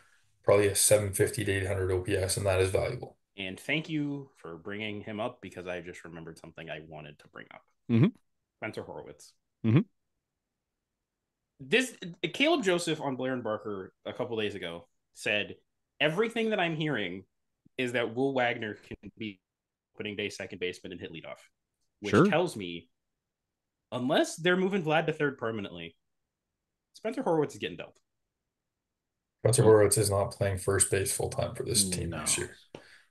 probably a 750 to 800 OPS, and that is valuable. And thank you for bringing him up because I just remembered something I wanted to bring up. Mm-hmm. Spencer Horowitz. Mm-hmm. This Caleb Joseph on Blair and Barker a couple days ago said everything that I'm hearing is that Will Wagner can be opening day second baseman and hit leadoff, which Sure. tells me unless they're moving Vlad to third permanently, Spencer Horowitz is getting dealt. Spencer Horowitz is not playing first base full time for this team No. next year.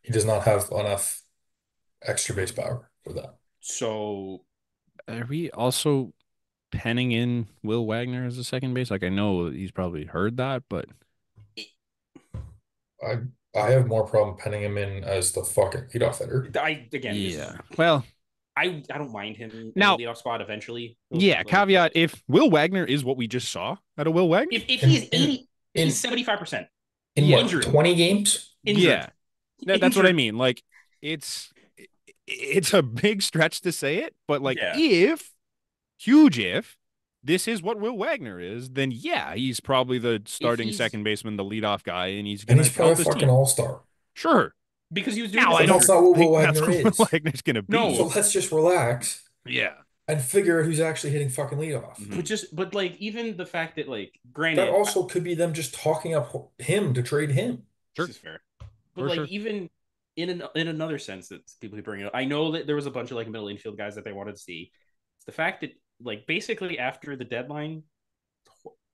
He does not have enough extra base power for that. So Are we also penning in Will Wagner as a second base? Like I know he's probably heard that, but I I have more problem penning him in as the fucking leadoff hitter. yeah. Well, I don't mind him in the now, leadoff spot eventually. yeah, caveat, if Will Wagner is what we just saw out of Will Wagner, If In he's 80, in he's 75%. in Yeah. what, Injured. 20 games? Injured. yeah, that's what I mean. Like it's a big stretch to say it, but like Yeah. if huge if this is what Will Wagner is, then yeah, he's probably the starting second baseman, the leadoff guy, and he's And gonna he's probably help a his fucking team. all-star. Sure. Because he was doing Now this I But that's don't not what Will think that's Wagner what Will is. Wagner's gonna be. No. So let's just relax Yeah. and figure out who's actually hitting fucking leadoff. But like even the fact that like That granted also could be them just talking up him to trade him. Sure. this is fair. But For like sure. even in another sense that people who bring it up, I know that there was a bunch of like middle infield guys that they wanted to see. It's the fact that like basically after the deadline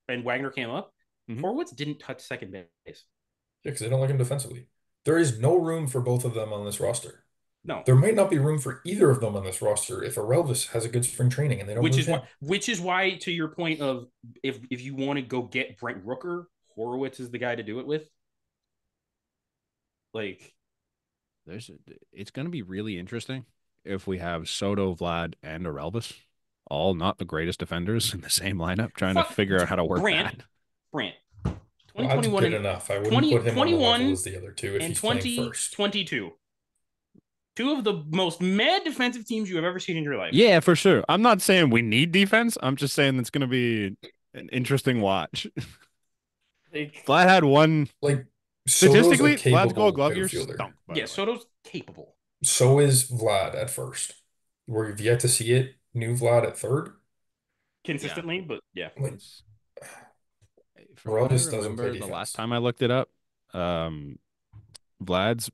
and Wagner came up, Horowitz didn't touch second base. Yeah, because they don't like him defensively. There is no room for both of them on this roster. No. There might not be room for either of them on this roster if Arelvis has a good spring training and they don't Which move is him. why to your point of if you want to go get Brent Rooker, Horowitz is the guy to do it with. Like it's going to be really interesting if we have Soto, Vlad, and Arelvis, all not the greatest defenders in the same lineup, trying to figure out how to work that. Brant, Well, 2021 good and enough. I wouldn't put him on the 21 level as the other two if and he's playing first. 2022. Two of the most mad defensive teams you have ever seen in your life. Yeah, for sure. I'm not saying we need defense. I'm just saying it's going to be an interesting watch. Vlad had one. Like, Statistically, Soto's a Vlad's Gold capable Glove year outfielder. stunk. Yeah, Soto's capable. So is Vlad at first. We've yet to see it. New Vlad at third. Consistently, but yeah. Like, from what I Arelvis doesn't remember, play the last defense. time I looked it up, Vlad's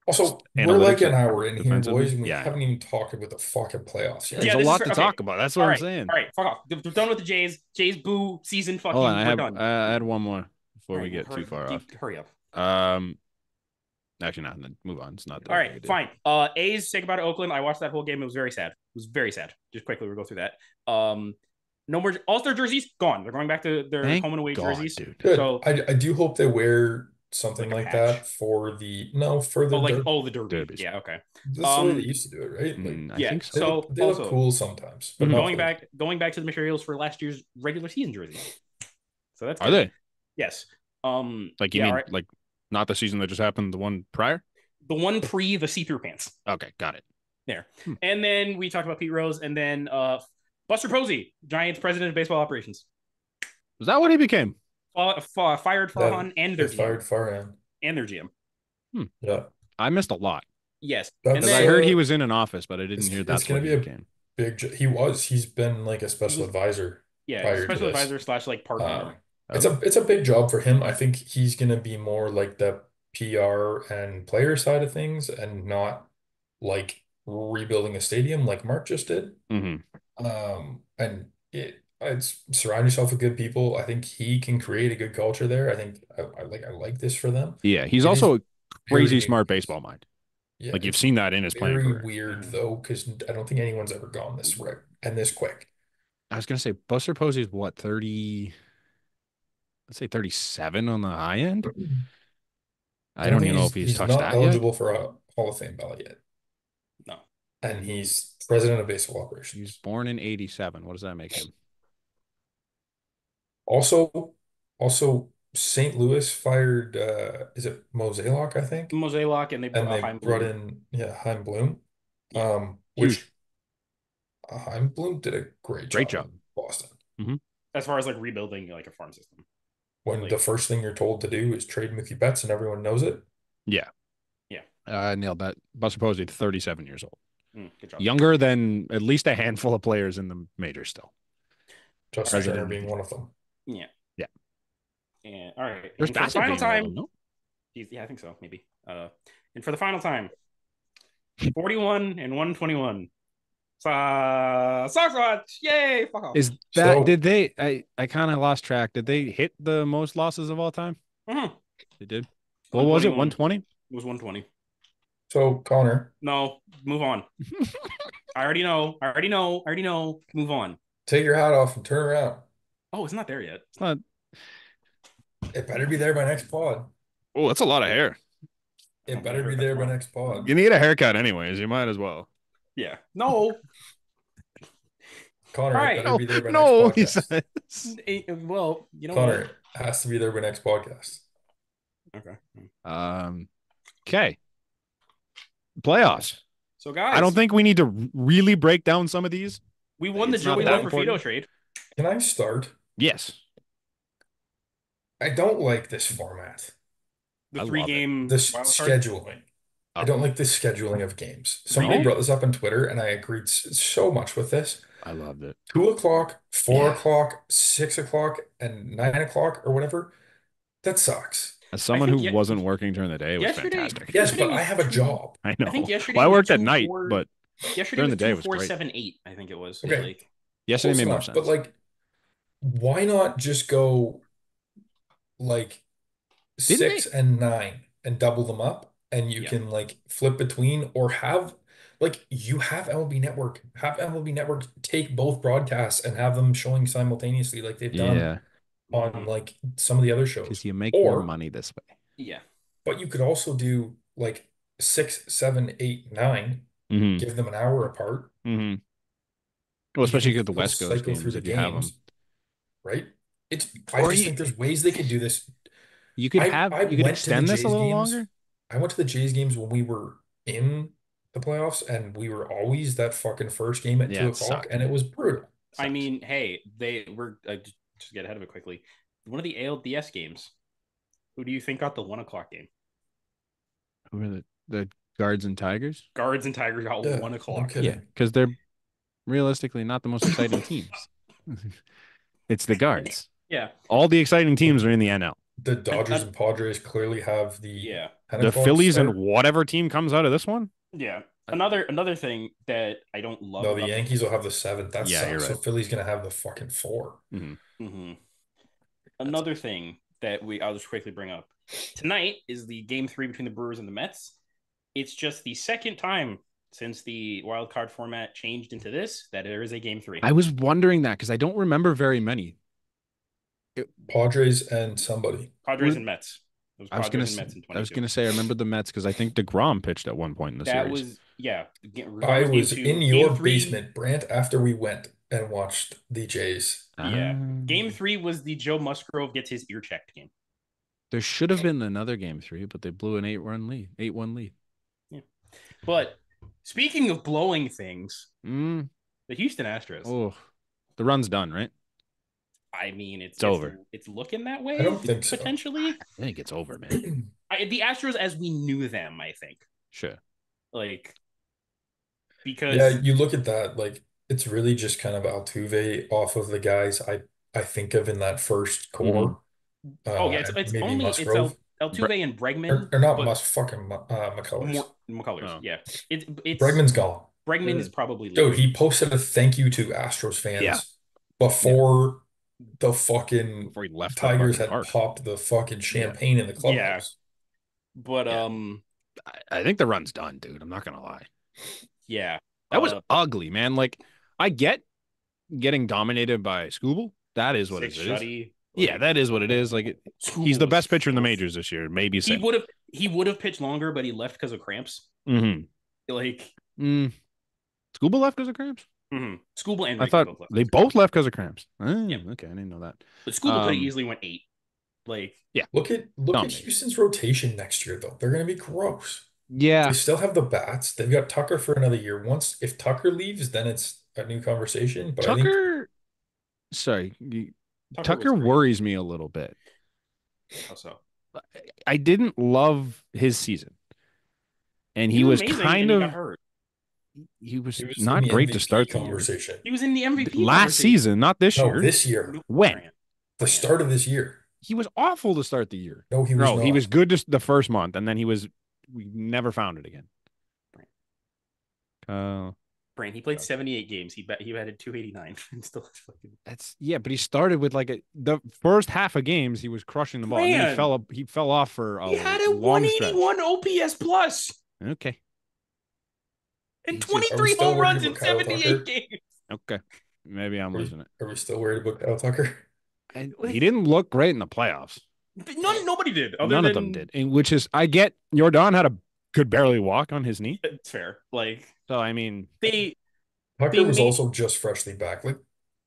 Also, we're analytics like an are hour in here, defensively. boys, and we Yeah, haven't even talked about the fucking playoffs yet. There's a this is lot fair. to Okay. talk about. That's what All I'm right, saying. All right, fuck off. We're done with the Jays. Jays boo season. Fucking. Hold on, we're done. I had one more before All we right, get too far off. Hurry up. Actually, not. Move on. It's not that All big a right, deal. fine. A's say goodbye to Oakland. I watched that whole game. It was very sad. It was very sad. Just quickly, we'll go through that. No more All-Star jerseys. Gone. They're going back to their Thank home and away God, jerseys. dude. Good. So I do hope they wear something Like a like patch? that for the the derby. Derbies. Yeah, okay. That's the way they used to do it, right? Like, Yeah. I think they so. look, they look cool sometimes, but not going good. back to the materials for last year's regular season jerseys. So that's Are good. they? Yes. Like you mean like not the season that just happened, the one prior? The one pre the see-through pants. Okay, got it. There. And then we talked about Pete Rose, and then Buster Posey, Giants president of baseball operations. Was that what he became? Fired Farhan and their They GM. fired Farhan. And their GM. Yeah. I missed a lot. Yes. That's, Because I heard he was in an office, but I didn't hear that's gonna what be he a became. He's been like a special advisor. Yeah, special advisor / like partner. It's a big job for him. I think he's gonna be more like the PR and player side of things and not like rebuilding a stadium like Mark just did. And it's surround yourself with good people. I think he can create a good culture there. I think I like this for them. Yeah, he's It also is a crazy very smart weird. baseball mind. Yeah, Like you've seen that in his playing very career. weird though, because I don't think anyone's ever gone this route and this quick. I was gonna say Buster Posey's what, 30, let's say 37 on the high end. I The only don't thing even know is if he's he's touched not that yet. eligible for a Hall of Fame ballot yet. No. And he's president of baseball He was operations. born in 87. What does that make him? Also, also St. Louis fired is it Mozeliak, I think? Mosaic and they And they Heim brought Bloom. in Chaim Bloom. Yeah. Huge. Which Chaim Bloom did a great Great job job. in Boston. Mm-hmm. As far as like rebuilding like a farm system. When Like, the first thing you're told to do is trade Mookie Betts and everyone knows it. Yeah. yeah. Nailed that. Buster Posey, 37 years old. Good job. Younger than at least a handful of players in the majors still. Justin Turner being one of them. Yeah. Yeah. And all right. Chris And for the Bassett final being one of time, them, no? yeah, I think so, maybe. And for the final time, 41 and 121. Sox watch. Yay! Fuck off. Is that So did they I kind of lost track. Did they hit the most losses of all time? Mm-hmm. They did. What was it? 121. 120? It was 120. so Connor, No, move on. I already know. I already know. I already know. Move on. take your hat off and turn around. Oh, it's not there yet. It's not. It better be there by next pod. Oh, that's a lot of hair. It better be there by next pod. You need a haircut anyways. You might as well. Yeah. No. Connor, All it right. better No, be there by next no, he podcast. says. Well, you know Connor, what? it has to be there by next podcast. Okay. Okay. Playoffs. So, guys, I don't think we need to really break down some of these. we won the It's not Joey that Porfido important. trade. Can I start? Yes. I don't like this format. The I three love it. game This wild card. scheduling. I don't like the scheduling of games. Somebody No? brought this up on Twitter, and I agreed so much with this. I loved it. 2 o'clock, 4 o'clock, Yeah. 6 o'clock, and 9 o'clock or whatever. That sucks. As someone who think wasn't working during the day, it was yesterday- fantastic. Yes, Yesterday but I was have a two- job. I know. I think yesterday Well, I was worked at 2, night, 4 but yesterday during was the day 2, was 4, great. 7, 8. I think it was. Okay. Like, Yesterday Close made more enough, sense. but like, why not just go like Didn't 6 and 9 and double them up, and you Yeah. can like flip between, or have like you have MLB Network take both broadcasts and have them showing simultaneously, like they've done Yeah, on like some of the other shows. because you make more Or, money this way. yeah. but you could also do like 6, 7, 8, 9, Mm-hmm. give them an hour apart. Mm-hmm. Well, especially Even at the still West Coast cycle through games, the if you have them. games, right? I Or just you, think there's ways they could do this. you could I have, I you could went to the extend this a Jays little games. longer. I went to the Jays games when we were in the playoffs, and we were always that fucking first game at Yeah, 2 it o'clock, sucked. and it was brutal. I mean, hey, they were just get ahead of it quickly. One of the ALDS games. Who do you think got the 1 o'clock game? Who are the Guards and Tigers? Guards and Tigers got Yeah, 1 o'clock. no kidding. Yeah, because they're realistically not the most exciting teams. It's the Guards. Yeah. All the exciting teams are in the NL. The Dodgers and Padres clearly have the Yeah. 10 The o'clock Phillies start. and whatever team comes out of this one. Yeah. Another thing that I don't love No, the about Yankees will have the 7th. That Yeah, sucks. you're So right. Philly's gonna have the fucking 4. Mhm. Another thing that I'll just quickly bring up. Tonight is the game 3 between the Brewers and the Mets. It's just the second time since the wild card format changed into this that there is a game 3. I was wondering that because I don't remember very many. Padres and somebody. Padres and Mets. It was I was Padres gonna and Mets in I was 22. gonna say I remember the Mets because I think DeGrom pitched at one point in the That series. was that I was game was 2. in Game your 3, basement, Brant, after we went and watched the Jays. Yeah. Game 3 was the Joe Musgrove gets his ear checked game. There should have been another game 3, but they blew an 8-1 lead. Yeah. But speaking of blowing things, the Houston Astros. Oh, the run's done, right? I mean, it's over. It's looking that way. I don't think so. Potentially. I think it's over, man. The Astros as we knew them, I think. Sure. Like, because Yeah, you look at that, like it's really just kind of Altuve off of the guys I think of in that first core. it's maybe only Musgrove. Altuve and Bregman, or not but McCullers. McCullers. Yeah, it's Bregman's gone. Bregman is probably Dude, leaving. he posted a thank you to Astros fans Yeah. before the fucking Before he left the Tigers fucking had park. popped the fucking champagne in the clubhouse. But I think the run's done, dude. I'm not gonna lie. yeah, That was ugly, man. Like, I get getting dominated by Scooble. That is what it is. Shutty, Yeah, that is what it is. Like, he's the best pitcher in the majors this year. Maybe He six. would have He would have pitched longer, but he left because of cramps. Mm-hmm. Like, Scuba left because of cramps? Scuba and I Ricky thought both left. they both left because of cramps. Yep. Okay, I didn't know that. But Scuba could have easily went 8. Like, yeah. Look at Dominated. Houston's rotation next year, though. They're going to be gross. Yeah. They still have the bats. They've got Tucker for another year. If Tucker leaves, then it's a new conversation. But I think sorry, Tucker worries me a little bit. How so? I didn't love his season, and he was amazing, kind and of he got hurt. He was in not the great to MVP start the year. conversation. He was in the MVP Last season, not this year. No, this year. When? The start of this year. He was awful to start the year. No, he was not. He was good the first month, and then we never found it again. Brain. He played 78 games. He batted 289 and still fucking. But he started with the first half of games he was crushing the ball. And then he fell off for he had a 181 OPS plus. Okay. And 23 home runs in 78 games. Okay. Maybe I'm losing it. Are we still worried about Kyle Tucker? And he didn't look great in the playoffs. Nobody did. None of them did. Which is, I get, Jordan could barely walk on his knee. It's fair. So I mean, Tucker was also just freshly back. Like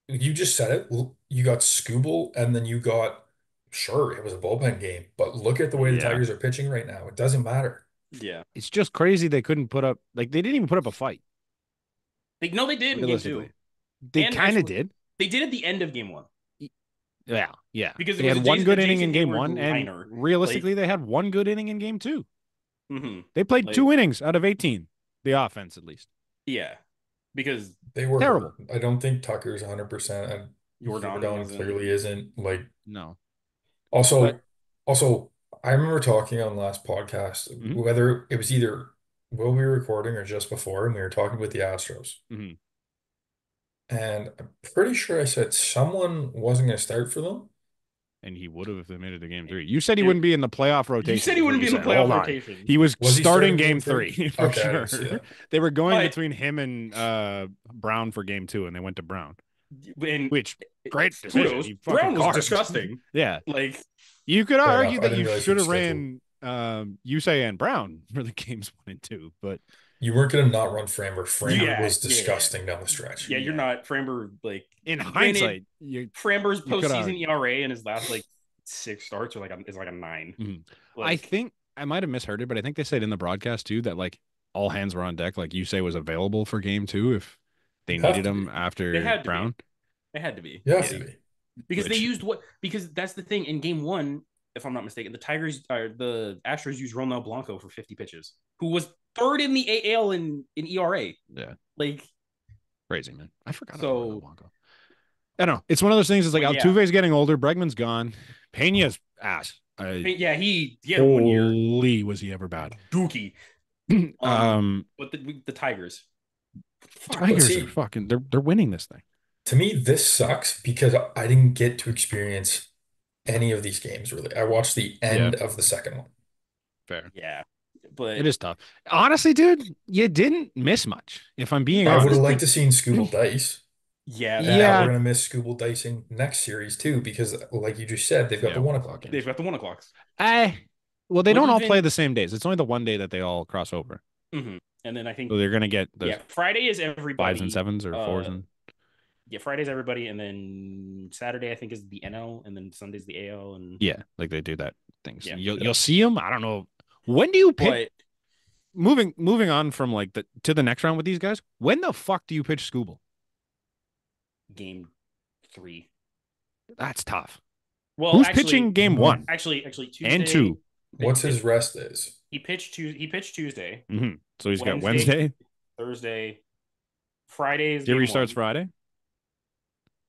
you just said it. You got Scooble, and then you got it was a bullpen game, but look at the way the Tigers are pitching right now. It doesn't matter. Yeah, it's just crazy they couldn't put up they didn't even put up a fight. They did in game 2. They kind of did. They did at the end of game 1. Yeah. Because they had one good inning in game 1, and realistically, they had one good inning in game 2. They played 2 innings out of 18. The offense, at least. Yeah, because they were terrible. I don't think Tucker's 100%, and Jordan clearly isn't. No. Also, I remember talking on the last podcast, whether it was either while we were recording or just before, and we were talking with the Astros. And I'm pretty sure I said someone wasn't going to start for them. And he would have if they made it to game 3. You said he wouldn't be in the playoff rotation. You said he wouldn't be in the playoff rotation. He was starting game 3 for sure. They were going between him and Brown for game 2, and they went to Brown. Which great decision. Brown was disgusting. Yeah. You could argue that you should have ran Yusei and Brown for the games 1 and 2, but you weren't going to not run Framber. Framber was disgusting down the stretch. Yeah, you're not. Framber, in hindsight, Framber's postseason ERA in his last 6 starts is a 9. I think I might have misheard it, but I think they said in the broadcast too that all hands were on deck. Yusei was available for game 2 if they needed him after Brown. They had to be. Yeah, because they used because that's the thing in game 1. If I'm not mistaken, the Astros used Ronel Blanco for 50 pitches, who was 3rd in the AL in ERA. Yeah. Crazy, man. I forgot about Ronel Blanco. I don't know. It's one of those things. It's Altuve's getting older. Bregman's gone. Pena's ass. He had 1 year. Holy, was he ever bad? Dookie. But the Tigers. Tigers are fucking, they're winning this thing. To me, this sucks because I didn't get to experience any of these games, really. I watched the end of the second one. Fair. Yeah. But it is tough. Honestly, dude, you didn't miss much. If I'm being honest. I would have liked to seen Scooble dice. Yeah. We're going to miss Scooble dicing next series, too, because like you just said, they've got the 1 o'clock. They've got the 1 o'clocks. Well, they don't all play the same days. It's only the one day that they all cross over. And then I think they're going to get Friday is everybody. 5s and 7s or 4s and. Yeah, Friday's everybody, and then Saturday I think is the NL, and then Sunday's the AL, and they do that things. Yeah. You'll see them. I don't know. When do you pick? Moving on from to the next round with these guys. When the fuck do you pitch Scooble? Game 3. That's tough. Well, who's pitching game 1? Actually, Tuesday and 2. What's his rest days? He pitched Tuesday. So he's got Wednesday, Thursday, Fridays. He restarts Friday.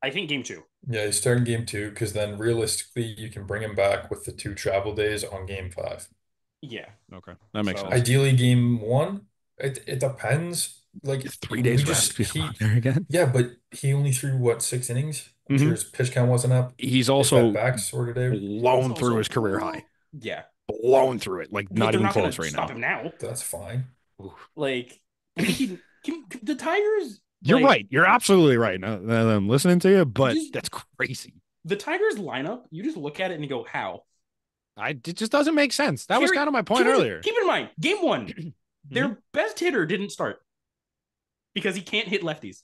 I think game 2. Yeah, he's starting game 2 because then realistically you can bring him back with the 2 travel days on game 5. Yeah. Okay, that makes sense. Ideally, game 1. It depends. 3 days rest. There again. Yeah, but he only threw 6 innings. I'm sure his pitch count wasn't up. He's also back sorted out. Blown through his career high. Yeah, blown through it. Not even close right now. Stop him now. That's fine. The Tigers. You're right. You're absolutely right. Now I'm listening to you, but that's crazy. The Tigers lineup, you just look at it and you go, how? It just doesn't make sense. That was kind of my point earlier. Keep in mind, game one, their best hitter didn't start because he can't hit lefties.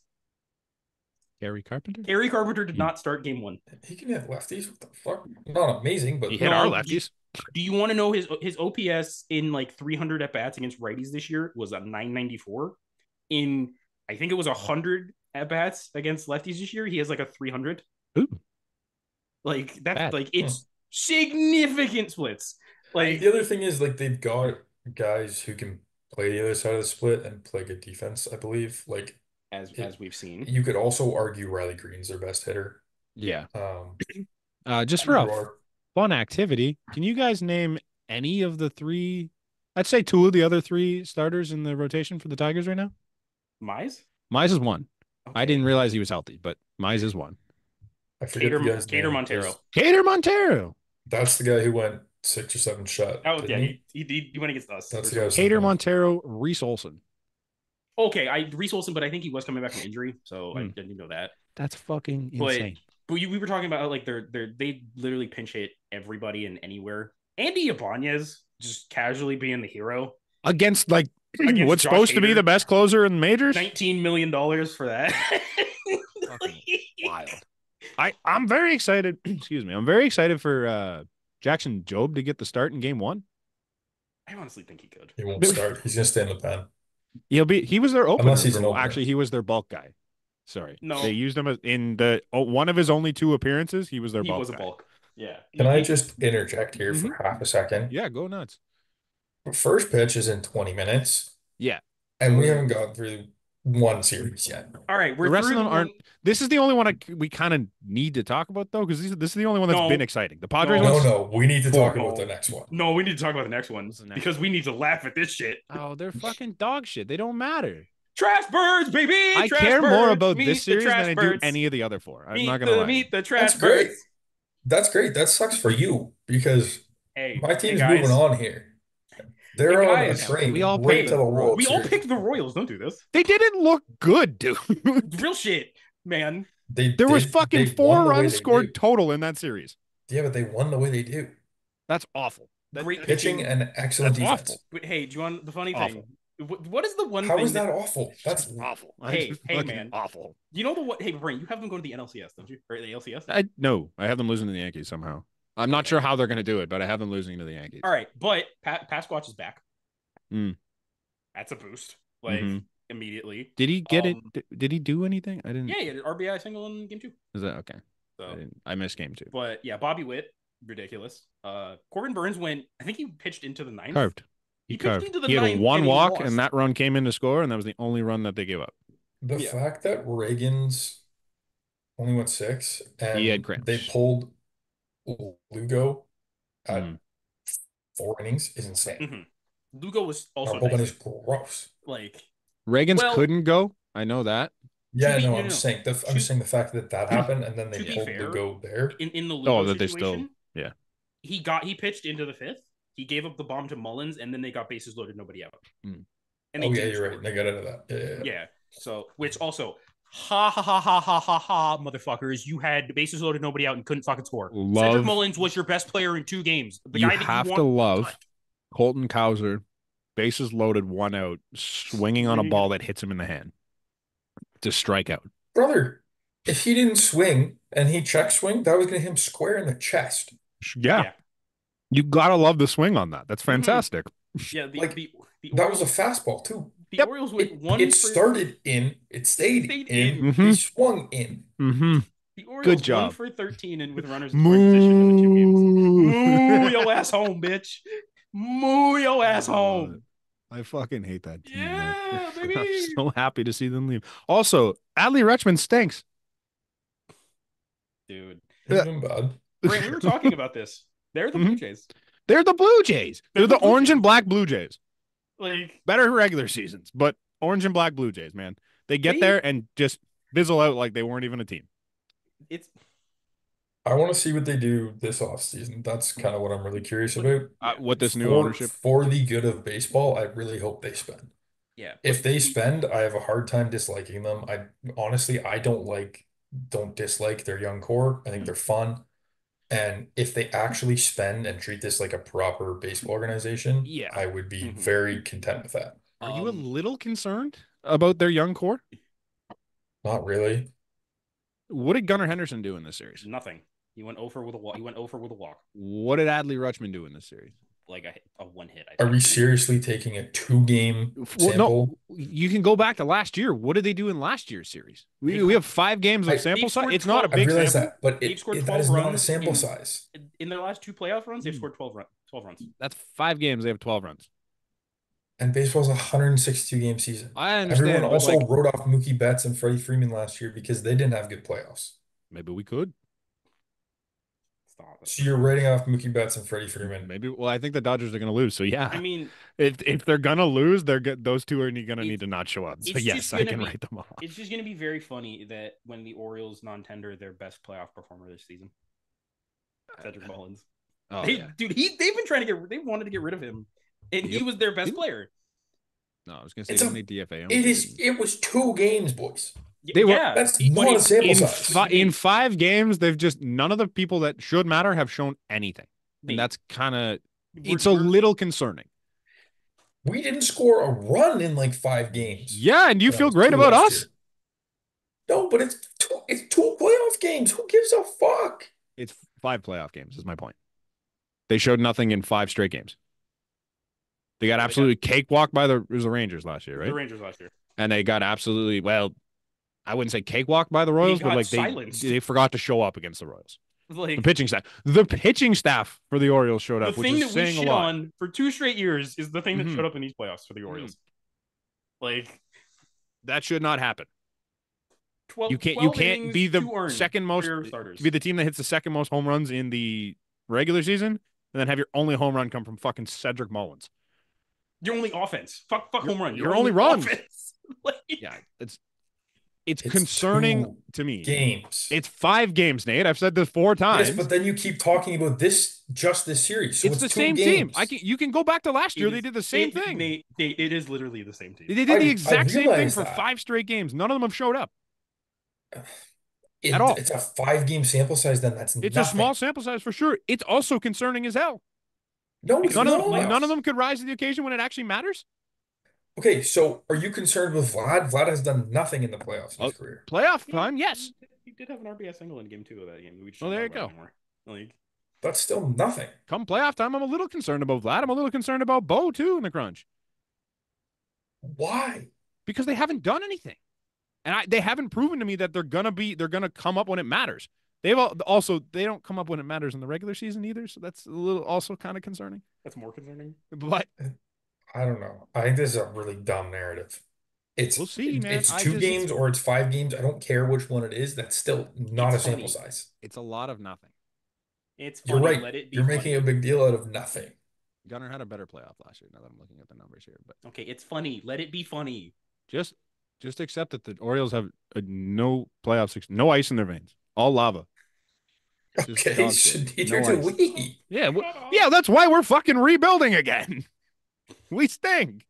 Gary Carpenter? Gary Carpenter did not start game one. He can hit lefties. What the fuck? Not amazing, but he hit our lefties. Do you want to know his OPS in like 300 at bats against righties this year was a 994? In I think it was 100 at bats against lefties this year, he has like a 300. Ooh. Like that's bad. Like it's significant splits. Like the other thing is like they've got guys who can play the other side of the split and play good defense, I believe. Like as we've seen. You could also argue Riley Green's their best hitter. Yeah. Just for a fun activity, can you guys name any of the three? I'd say two of the other three starters in the rotation for the Tigers right now. Mize is one. Okay. I didn't realize he was healthy, but Mize is one. I forget the guy's name. Cater Montero. That's the guy who went 6 or 7 shot. Oh yeah, he went against us. That's the guy. Cater Montero, Reese Olson. Okay, Reese Olson, but I think he was coming back from injury, so I didn't know that. That's fucking insane. But we were talking about like they literally pinch hit everybody and anywhere. Andy Ibanez just casually being the hero against what's Josh supposed Hader. To be the best closer in the majors. $19 million for that. Wild. I'm very excited. Excuse me. I'm very excited for Jackson Jobe to get the start in game one. I honestly think he could. He won't start. He's gonna stay in the pen. He was their opener. Unless he's an opener. Actually, he was their bulk guy. Sorry. No. They used him in one of his only 2 appearances. He was their bulk. He was a bulk. Yeah. Can I just interject here for half a second? Yeah, go nuts. First pitch is in 20 minutes. Yeah. And we haven't gotten through one series yet. All right. The rest of them aren't. This is the only one we kind of need to talk about, though, because this is the only one that's been exciting. The Padres one. No. We need to talk about the next one. No, we need to talk about the next one because we need to laugh at this shit. Oh, they're fucking dog shit. They don't matter. Trash birds, baby. I care more about this series than I do any of the other 4. I'm not gonna lie. Meet the trash birds. Great. That's great. That sucks for you because my team's moving on here. They're on a train. We all picked the Royals. Don't do this. They didn't look good, dude. Real shit, man. There was fucking 4 runs scored total in that series. Yeah, but they won the way they do. That's awful. Great pitching and excellent defense. Awful. But hey, do you want the funny thing? What is the one How thing? How is that awful? That's awful. Hey, man. Awful. You know the what? Hey, Brain, you have them go to the NLCS, don't you? Or the LCS? I have them losing to the Yankees somehow. I'm not sure how they're going to do it, but I have them losing to the Yankees. All right, but Pasquatch is back. Mm. That's a boost. Immediately. Did he get it? Did he do anything? I didn't. Yeah, he had an RBI single in game 2. Is that okay? So, I missed game 2. But yeah, Bobby Witt, ridiculous. Corbin Burns went. I think he pitched into the 9th. Carved. He pitched into the 9th. He had 1 walk, and that run came in to score, and that was the only run that they gave up. The fact that Reagan's only went 6, and he had cramps. They pulled Lugo at 4 innings is insane. Mm-hmm. Lugo was also our bullpen is gross. Reagan's couldn't go. I know that. Yeah, I'm just saying. I'm just saying the fact that happened, and then they pulled Lugo there. In the Lugo that situation, they still he pitched into the 5th. He gave up the bomb to Mullins, and then they got bases loaded, nobody out. And you're right. They got into that. Yeah. So, which also, ha ha ha ha ha ha ha, motherfuckers! You had bases loaded, nobody out, and couldn't fucking score. Cedric Mullins was your best player in 2 games. The guy that have to love Colton Cowser, bases loaded, 1 out, swinging on a ball that hits him in the hand to strike out. Brother, if he didn't swing and he check swing, that was going to hit him square in the chest. Yeah. You gotta love the swing on that. That's fantastic. Yeah, the that was a fastball too. The Orioles went it started in, it stayed in. Mm-hmm. He swung in. Mm-hmm. The Orioles Good job. 1 for 13 and with runners in scoring position in the 2 games. Moo your ass home, bitch. Moo your ass home. I fucking hate that team. Yeah, baby. I'm so happy to see them leave. Also, Adley Rutschman stinks. Dude. He's been bad. Brent, we were talking about this. They're the Blue Jays. They're the Blue Jays. They're the orange and black Blue Jays. Better regular seasons, but orange and black Blue Jays, man. They get there and just fizzle out like they weren't even a team. I want to see what they do this offseason. That's kind of what I'm really curious about. What this new ownership. For the good of baseball, I really hope they spend. Yeah. If they spend, I have a hard time disliking them. I honestly, don't dislike their young core. I think they're fun. And if they actually spend and treat this like a proper baseball organization, Yeah. I would be Mhm. very content with that. Are you a little concerned about their young core? Not really. What did Gunnar Henderson do in this series? Nothing. He went over with a walk. He went over with a walk. What did Adley Rutschman do in this series? Like a one hit, I Are we think. seriously taking a 2 game Well, no, sample? you can go back to last year. What did they do in last year's series? We have 5 games of I sample size. scored It's not a 12 I big realize sample. that, but They've scored that 12 is not a runs sample size. in their last 2 playoff runs. They've scored 12 runs. That's 5 games. They have 12 runs. And baseball's a 162 game season. I Everyone understand, but also like wrote off Mookie Betts and Freddie Freeman last year because they didn't have good playoffs. maybe we could. Stop it. So you're writing off Mookie Betts and Freddie Freeman. Maybe. Well, I think the Dodgers are going to lose. So yeah, I mean, if they're gonna lose, those two are going to need It's- to not show up. So it's yes, just I gonna can be- write them off. it's just going to be very funny that when the Orioles non-tender their best playoff performer this season, Cedric Mullins. Oh They, yeah. dude, they wanted to get rid of him, and he Yep. was their best player. No, I was going to say It's didn't a, they DFA him? it was 2 games, boys. They were- Yeah, That's he- not a sample in size. in 5 games. They've just none of the people that should matter have shown anything, Nate, and that's kind of we're- it's a we're- little concerning. We didn't score a run in like 5 games. Yeah, and you when I feel was great two about last us? year. No, but it's two playoff games. Who gives a fuck? It's 5 playoff games. Is my point. They showed nothing in 5 straight games. They got absolutely cakewalked by the Rangers last year, right? The Rangers last year. And they got absolutely I wouldn't say cakewalked by the Royals, but got like silenced. they forgot to show up against the Royals. Like The pitching staff for the Orioles showed the up, which thing is that we saying a shit lot. on for 2 straight years is the thing that Mhm. showed up in these playoffs for the Orioles. Like That should not happen. 12, You can't 12 be innings, the 2 earned second most for your starters. be the team that hits the second most home runs in the regular season, and then have your only home run come from fucking Cedric Mullins. Your only offense. Fuck home run. Your only run. Offense. Like, Yeah, it's concerning 2 to me. games. It's 5 games, Nate. I've said this 4 times. Yes, but then you keep talking about this series. So it's the 2 same games. team. You can go back to last year. They did the same thing. It is literally the same team. They did the I exact same thing realize for that. 5 straight games. None of them have showed up at all. It's a 5 game sample size. Then that's It's nothing. a small sample size for sure. It's also concerning as hell. No, it's None not. of them could rise to the occasion when it actually matters. Okay, so are you concerned with Vlad? Vlad has done nothing in the playoffs in his career. Playoff time, yes. He did have an RBI single in game 2 of that game. We just Well, don't there talk you about go. it anymore. Like, That's still nothing. Come playoff time, I'm a little concerned about Vlad. I'm a little concerned about Bo too in the crunch Why? because they haven't done anything, and they haven't proven to me that they're gonna come up when it matters. They don't come up when it matters in the regular season either, so that's a little also kind of concerning. that's more concerning. But I don't know. I think this is a really dumb narrative. We'll see, man. It's 2 games or it's 5 games. I don't care which one it is. That's still not It's a sample funny. size. it's a lot of nothing. It's You're funny. right. Let it be You're making a funny. big deal out of nothing. Gunnar had a better playoff last year. Now that I'm looking at the numbers here, but Okay, it's funny. Let it be funny. just accept that the Orioles have no playoffs, no ice in their veins, all lava. Just Okay, dog so shit. neither No do ice. we. Yeah, that's why we're fucking rebuilding again. We stink.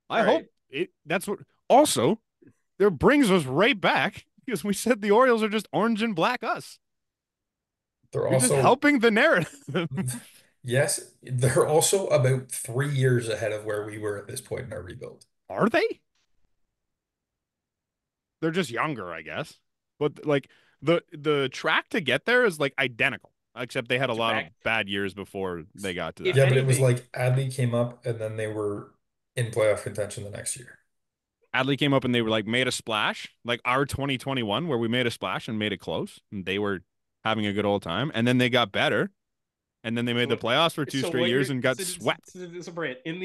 I All hope right. that's what. Also, there brings us right back because we said the Orioles are just orange and black us. They're You're just also helping the narrative. yes, they're also about 3 years ahead of where we were at this point in our rebuild. Are they? They're just younger, I guess. But like the track to get there is like identical, except they had a lot of bad years before they got to that. Yeah, but it was like Adley came up and then they were in playoff contention the next year. Adley came up and they were like made a splash, like our 2021, where we made a splash and made it close, and they were having a good old time. And then they got better, and then they made the playoffs for 2 straight years and got swept. So Brant, in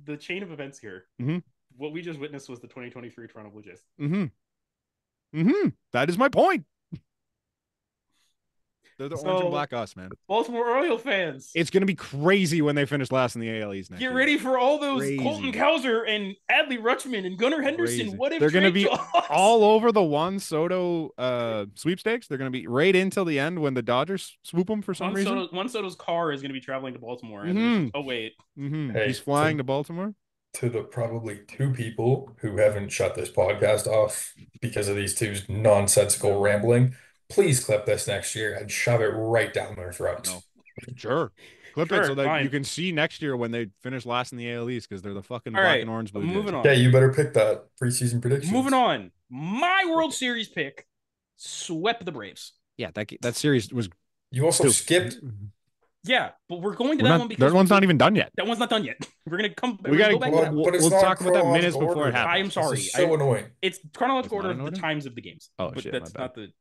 the chain of events here, what we just witnessed was the 2023 Toronto Blue Jays. That is my point. They're the orange and black us, man. Baltimore Oriole fans. It's going to be crazy when they finish last in the AL East next year. Get ready for all those Crazy. Colton Cowser and Adley Rutschman and Gunnar Henderson. Crazy. What if They're going to trade be jobs? all over the Juan Soto sweepstakes? They're going to be right until the end when the Dodgers swoop them for some reason. Juan Soto's car is going to be traveling to Baltimore. And oh, wait. Hey, he's flying to Baltimore? To the probably 2 people who haven't shut this podcast off because of these 2's nonsensical rambling. please clip this next year and shove it right down their throats. No, sure. Clip it so Sure, that you fine. can see next year when they finish last in the AL East because they're the fucking All black right, and orange Blue Jays. moving Yeah, on. you better pick that preseason Moving predictions. on. My Clip World it. Series pick swept the Braves. Yeah, that series was You also stupid. skipped. Yeah, but we're going to We're that not. one That because one's not even done yet. that one's not done yet. We're gonna come. We We're gonna gotta. go back to We'll, that But, one. we'll, but it's we'll not talk about that minutes chronological before order, it though. I am happens. This sorry. is so annoying. It's It's chronological not order in of the order. times of the games, Oh but shit, my that's bad. not the.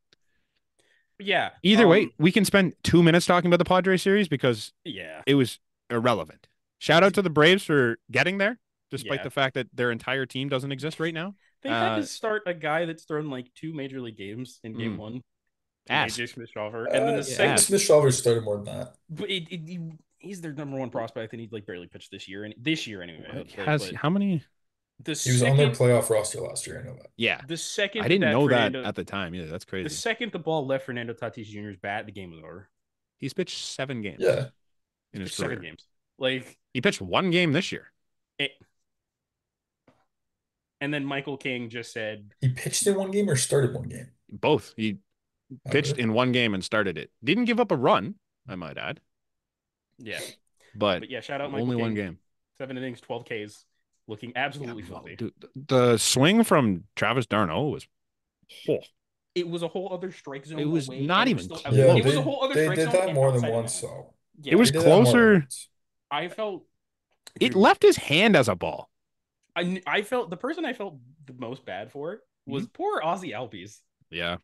Yeah. Either way, we can spend 2 minutes talking about the Padres series because Yeah. it was irrelevant. Shout out to the Braves for getting there, despite Yeah. the fact that their entire team doesn't exist right now. They had to start a guy that's thrown like 2 major league games in game one, and Ass. AJ Smith-Shawver, and then the Yeah, second. ass. Smith-Shawver started more than that. But he's their number one prospect, and he like barely pitched this year, and this year anyway. Has But how many? the He was on their second, playoff roster last year. I know that. Yeah, the second I didn't that know that Fernando, at the time either. That's the crazy. second the ball left Fernando Tatis Jr.'s bat, the game was over. He's pitched 7 games Yeah. in his Seven career. games, like He pitched 1 game this year. it. And then Michael King just said, He pitched in one game or started one game? Both. He Oh, pitched really? in 1 game and started it. Didn't give up a run, I might add. "Yeah." But yeah, shout out Michael only King. 1 game. 7 innings, 12 Ks, looking absolutely filthy. Dude, the swing from Travis d'Arnaud was. Oh, It was a whole other strike zone. it was away, not and even still close. Yeah, it was a whole other they strike did zone that and more than outside of once, the mound. though. Yeah, It was They did that more than closer. once. I felt It left his hand as a ball. I felt the person I felt the most bad for was poor Ozzy Albies. Yeah.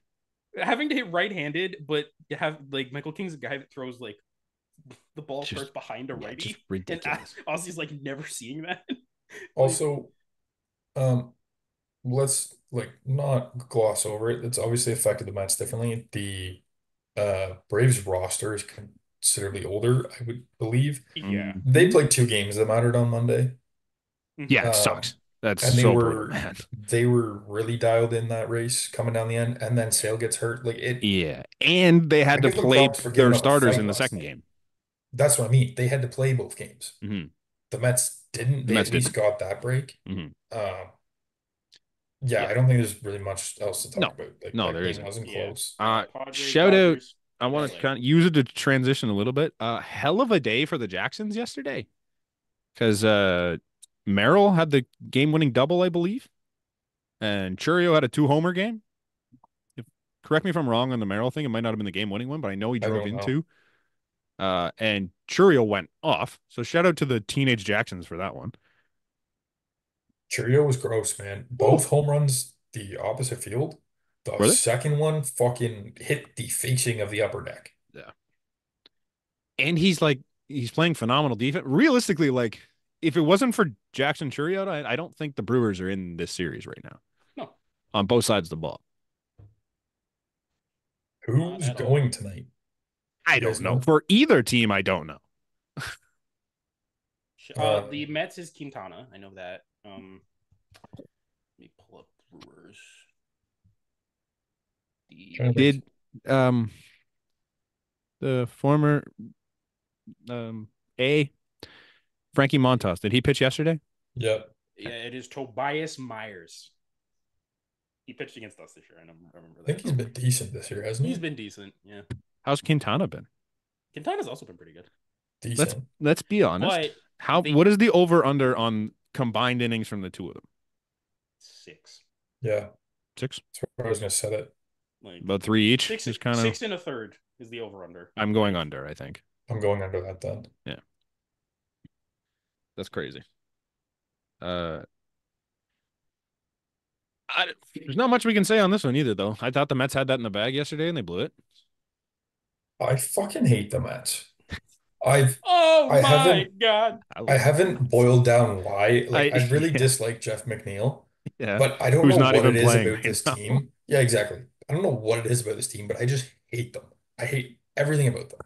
Having to hit right-handed, but have like Michael King's a guy that throws like the ball Just- starts behind a righty, just and ridiculous. Ozzy's like never seeing that. Also, let's like not gloss over it. It's obviously affected the Mets differently. The Braves roster is considerably older, I would believe. Yeah. They played 2 games that mattered on Monday. Yeah, it Um, sucks. That's and so brutal, man. they were really dialed in that race coming down the end, and then Sale gets hurt. Like it, Yeah. And they I had to give them play props for their giving up a starters fight in the last second night. game. That's what I mean. They had to play both games. Mm-hmm. The Mets didn't. The They Mets at least didn't. got that break. Mm-hmm. Yeah, Yeah. I don't think there's really much else to No. talk about. Like No, that there game isn't. wasn't Yeah. close. Padres, Shout out. Dodgers, I want to LA. kind of use it to transition a little bit. Hell of a day for the Jacksons yesterday. Because Merrill had the game-winning double, I believe. And Churio had a 2-homer game. Correct me if I'm wrong on the Merrill thing. It might not have been the game-winning one, but I know he I drove don't in know. 2. And Churio went off. So shout out to the teenage Jacksons for that one. Cheerio was gross, man. Both home runs the opposite field. The Were they? second one fucking hit the facing of the upper deck. Yeah. And he's playing phenomenal defense. Realistically, like if it wasn't for Jackson Churio, I don't think the Brewers are in this series right now. No. On both sides of the ball. Who's at all. going tonight? I You guys don't know. know? For either team, I don't know. The Mets is Quintana. I know that. Let me pull up Brewers. Did the former A Frankie Montas, did he pitch yesterday? Yeah. Yeah, it is Tobias Myers. He pitched against us this year. I remember that. I think he's been decent this year, hasn't he? He's been decent. Yeah. How's Quintana been? Quintana's also been pretty good. Decent. Let's be honest. But what is the over under on combined innings from the two of them? 6. Yeah. 6? That's where I was gonna set it. Like About 3 each. 6, Just kind of 6 and a third is the over under. I'm going under, I think. I'm going under that then. Yeah. That's crazy. There's not much we can say on this one either, though. I thought the Mets had that in the bag yesterday, and they blew it. I fucking hate the Mets. I my haven't- God. I haven't boiled down why. Like I really yeah. dislike Jeff McNeil, Yeah. but I don't Who's know not what even it is playing about right this now. team. Yeah, exactly. I don't know what it is about this team, but I just hate them. I hate everything about them.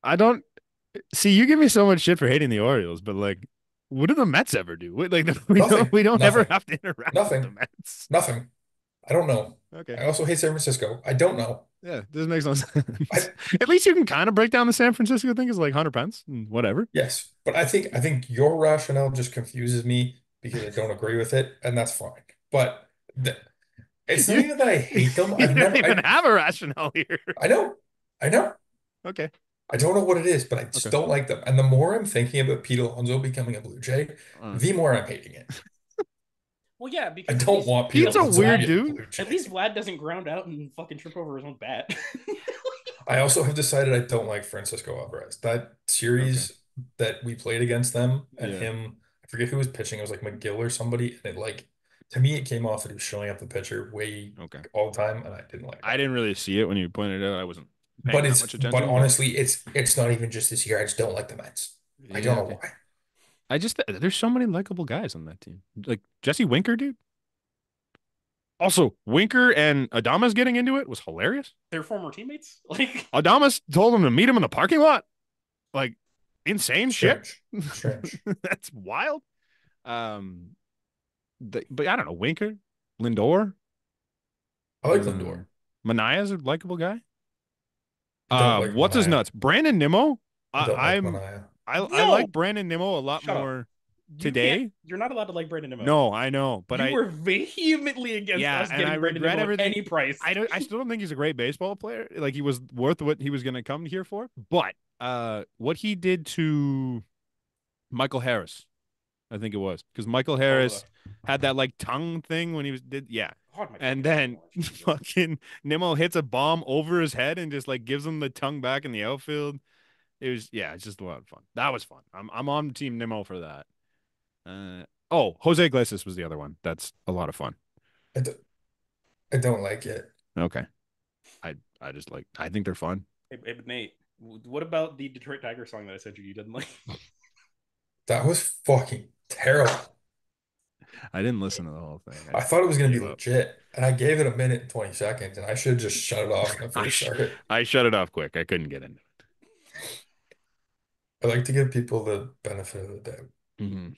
I don't see you give me so much shit for hating the Orioles, but like, what do the Mets ever do? Like, Nothing. we don't ever Nothing. have to interact Nothing. with the Mets. Nothing. I don't know. Okay. I also hate San Francisco. I don't know. Yeah, this makes no sense. At least you can kind of break down the San Francisco thing as like Hunter Pence and whatever. Yes, but I think your rationale just confuses me because I don't agree with it, and that's fine. But It's not even that I hate them. You I've don't never, even have a rationale here. I know, I know. Okay. I don't know what it is, but I just Okay. don't like them. And the more I'm thinking about Pete Alonso becoming a Blue Jay, Uh, the more I'm hating it. Well, yeah, I because don't want Pete Pete's a Alonso to weird be a dude. Blue at Jay. least Vlad doesn't ground out and fucking trip over his own bat. I also have decided I don't like Francisco Alvarez. That Okay. series that we played against them and Yeah. him, I forget who was pitching. It was like McGill or somebody, and it like to me it came off that he was showing up the pitcher way Okay. all the time, and I didn't like I that. didn't really see it when you pointed it out. I wasn't paying But that much but attention, but honestly, it's not even just this year. I just don't like the Mets. I don't yeah, know okay. why. I just there's so many likable guys on that team. Like Jesse Winker, dude. Also, Winker and Adamas getting into it was hilarious. They're former teammates. Like, Adamas told him to meet him in the parking lot. Like insane shit. Strange, strange. That's wild. Um, but I don't know. Winker, Lindor, I like Lindor. uh, Manaya's a likable guy. Don't like What's his Mania. nuts? Brandon Nimmo. I don't like I'm Mania. I no, like Brandon Nimmo a lot shut up. more You can't. today. You're not allowed to like Brandon Nimmo. No, I know, but You I were vehemently against yeah, us and I getting Brandon regret Nimmo at everything. any price. I still don't think he's a great baseball player. Like he was worth what he was going to come here for. But what he did to Michael Harris, I think it was because Michael Oh, the Harris had that like tongue thing when he was did yeah, God, my and fucking brain then watched. fucking Nimmo hits a bomb over his head and just like gives him the tongue back in the outfield. It was yeah, it's just a lot of fun. That was fun. I'm on Team Nimmo for that. Jose Iglesias was the other one. That's a lot of fun. I don't, I don't like it. Okay. I just like I think they're fun. Hey, but Nate, what about the Detroit Tigers song that I sent you? You didn't like? That was fucking terrible. I didn't listen to the whole thing. I thought it was I gonna be gave up. legit, and I gave it a minute and 20 seconds, and I should have just shut it off when I I first sh started. I shut it off quick. I couldn't get into I like to give people the benefit of the doubt. it.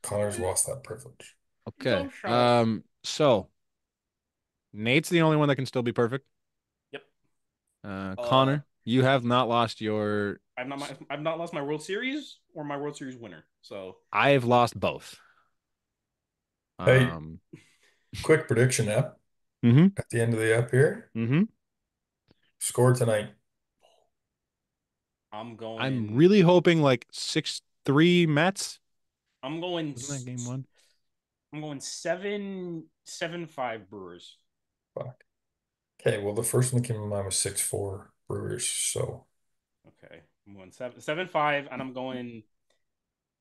Connor's lost that privilege. Okay. So shut up. So Nate's the only one that can still be perfect. Yep. Connor, you have not lost your. I've not lost my World Series or my World Series winner. So I've lost both. Hey, Um. quick prediction app Mm-hmm. at the end of the app here. Mm-hmm. Score tonight. I'm I'm going. really hoping like 6-3 Mets. I'm going. Wasn't that game one? I'm going 7-5 Brewers. Fuck. Okay, well, the first one that came to mind was 6-4 Brewers. So Okay, I'm going 7-5, and I'm going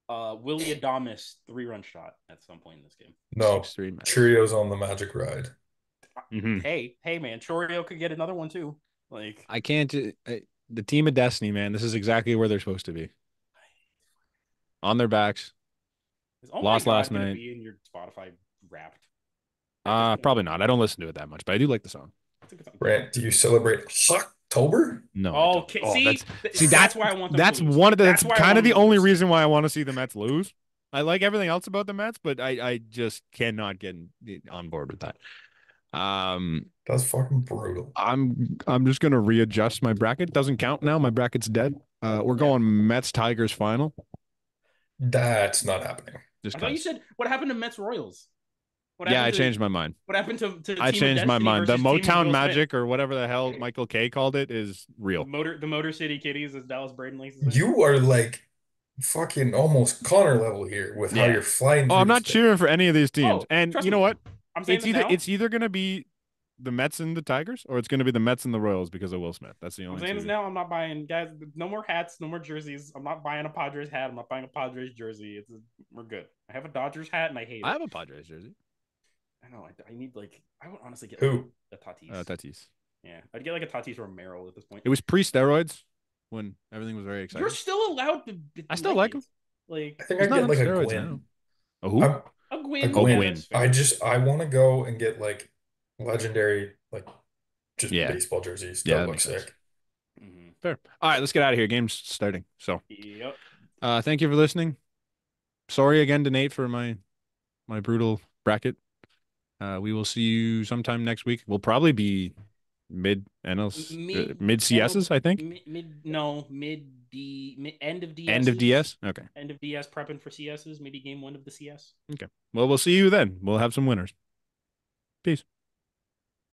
Willie Adames 3-run shot at some point in this game. no, 6-3 Mets. Cheerios on the Magic Ride. Mm-hmm. Hey, man, Chorio could get another one too. Like I can't. The team of destiny, man. This is exactly where they're supposed to be. On their backs. is Oh My Lost God last gonna night. be in your Spotify Wrapped? Probably not. I don't listen to it that much, but I do like the song. That's a good song. Brant, do you celebrate October? No, I Oh, don't. okay. Oh, See, that's why I want them that's to lose. one of the That's that's why I kind want of the them to only lose. reason why I want to see the Mets lose. I like everything else about the Mets, but I just cannot get on board with that. That's fucking brutal. I'm just gonna readjust my bracket. Doesn't count now. My bracket's dead. We're Yeah. going Mets Tigers final. That's not happening. Just I thought you cause. said what happened to Mets Royals? What Yeah, I happened to changed my mind. what happened to I Team of changed my Destiny mind. The versus Team of Motown Will Smith? Magic or whatever the hell Michael K called it is real. The Motor City Kitties, as Dallas Braden likes to say. You are like fucking almost Connor level here with how Yeah. you're flying Oh, through I'm this not thing. cheering for any of these teams. Oh, And trust you know me. what? I'm saying this now. It's either gonna be the Mets and the Tigers, or it's gonna be the Mets and the Royals because of Will Smith. That's the I'm only saying this two. now. I'm not buying guys. No more hats. No more jerseys. I'm not buying a Padres hat. I'm not buying a Padres jersey. We're good. I have a Dodgers hat and I hate I it. have a Padres jersey. I know. I need like. I would honestly get like Who? a Tatis. Tatis. Yeah, I'd get like a Tatis or a Merrill at this point. It was pre-steroids when everything was very You're exciting. still allowed to. I still like him. Like I think He's I'd not get on like a steroids now. Gwyn. A who? I'm a a Gwyn. Oh, Yeah, Gwyn. Gwyn. that's fair. I want to go and get like legendary, like just Yeah. baseball jerseys. Yeah, That that looks makes sense. sick. Fair. All right, let's get out of here. Game's starting. So, Yep. thank you for listening. Sorry again to Nate for my brutal bracket. We will see you sometime next week. We'll probably be mid NLs, mid CSs, I think. End of DSs. End of DS. Okay. End of DS prepping for CSs. Maybe game one of the CS. Okay. Well, we'll see you then. We'll have some winners. Peace.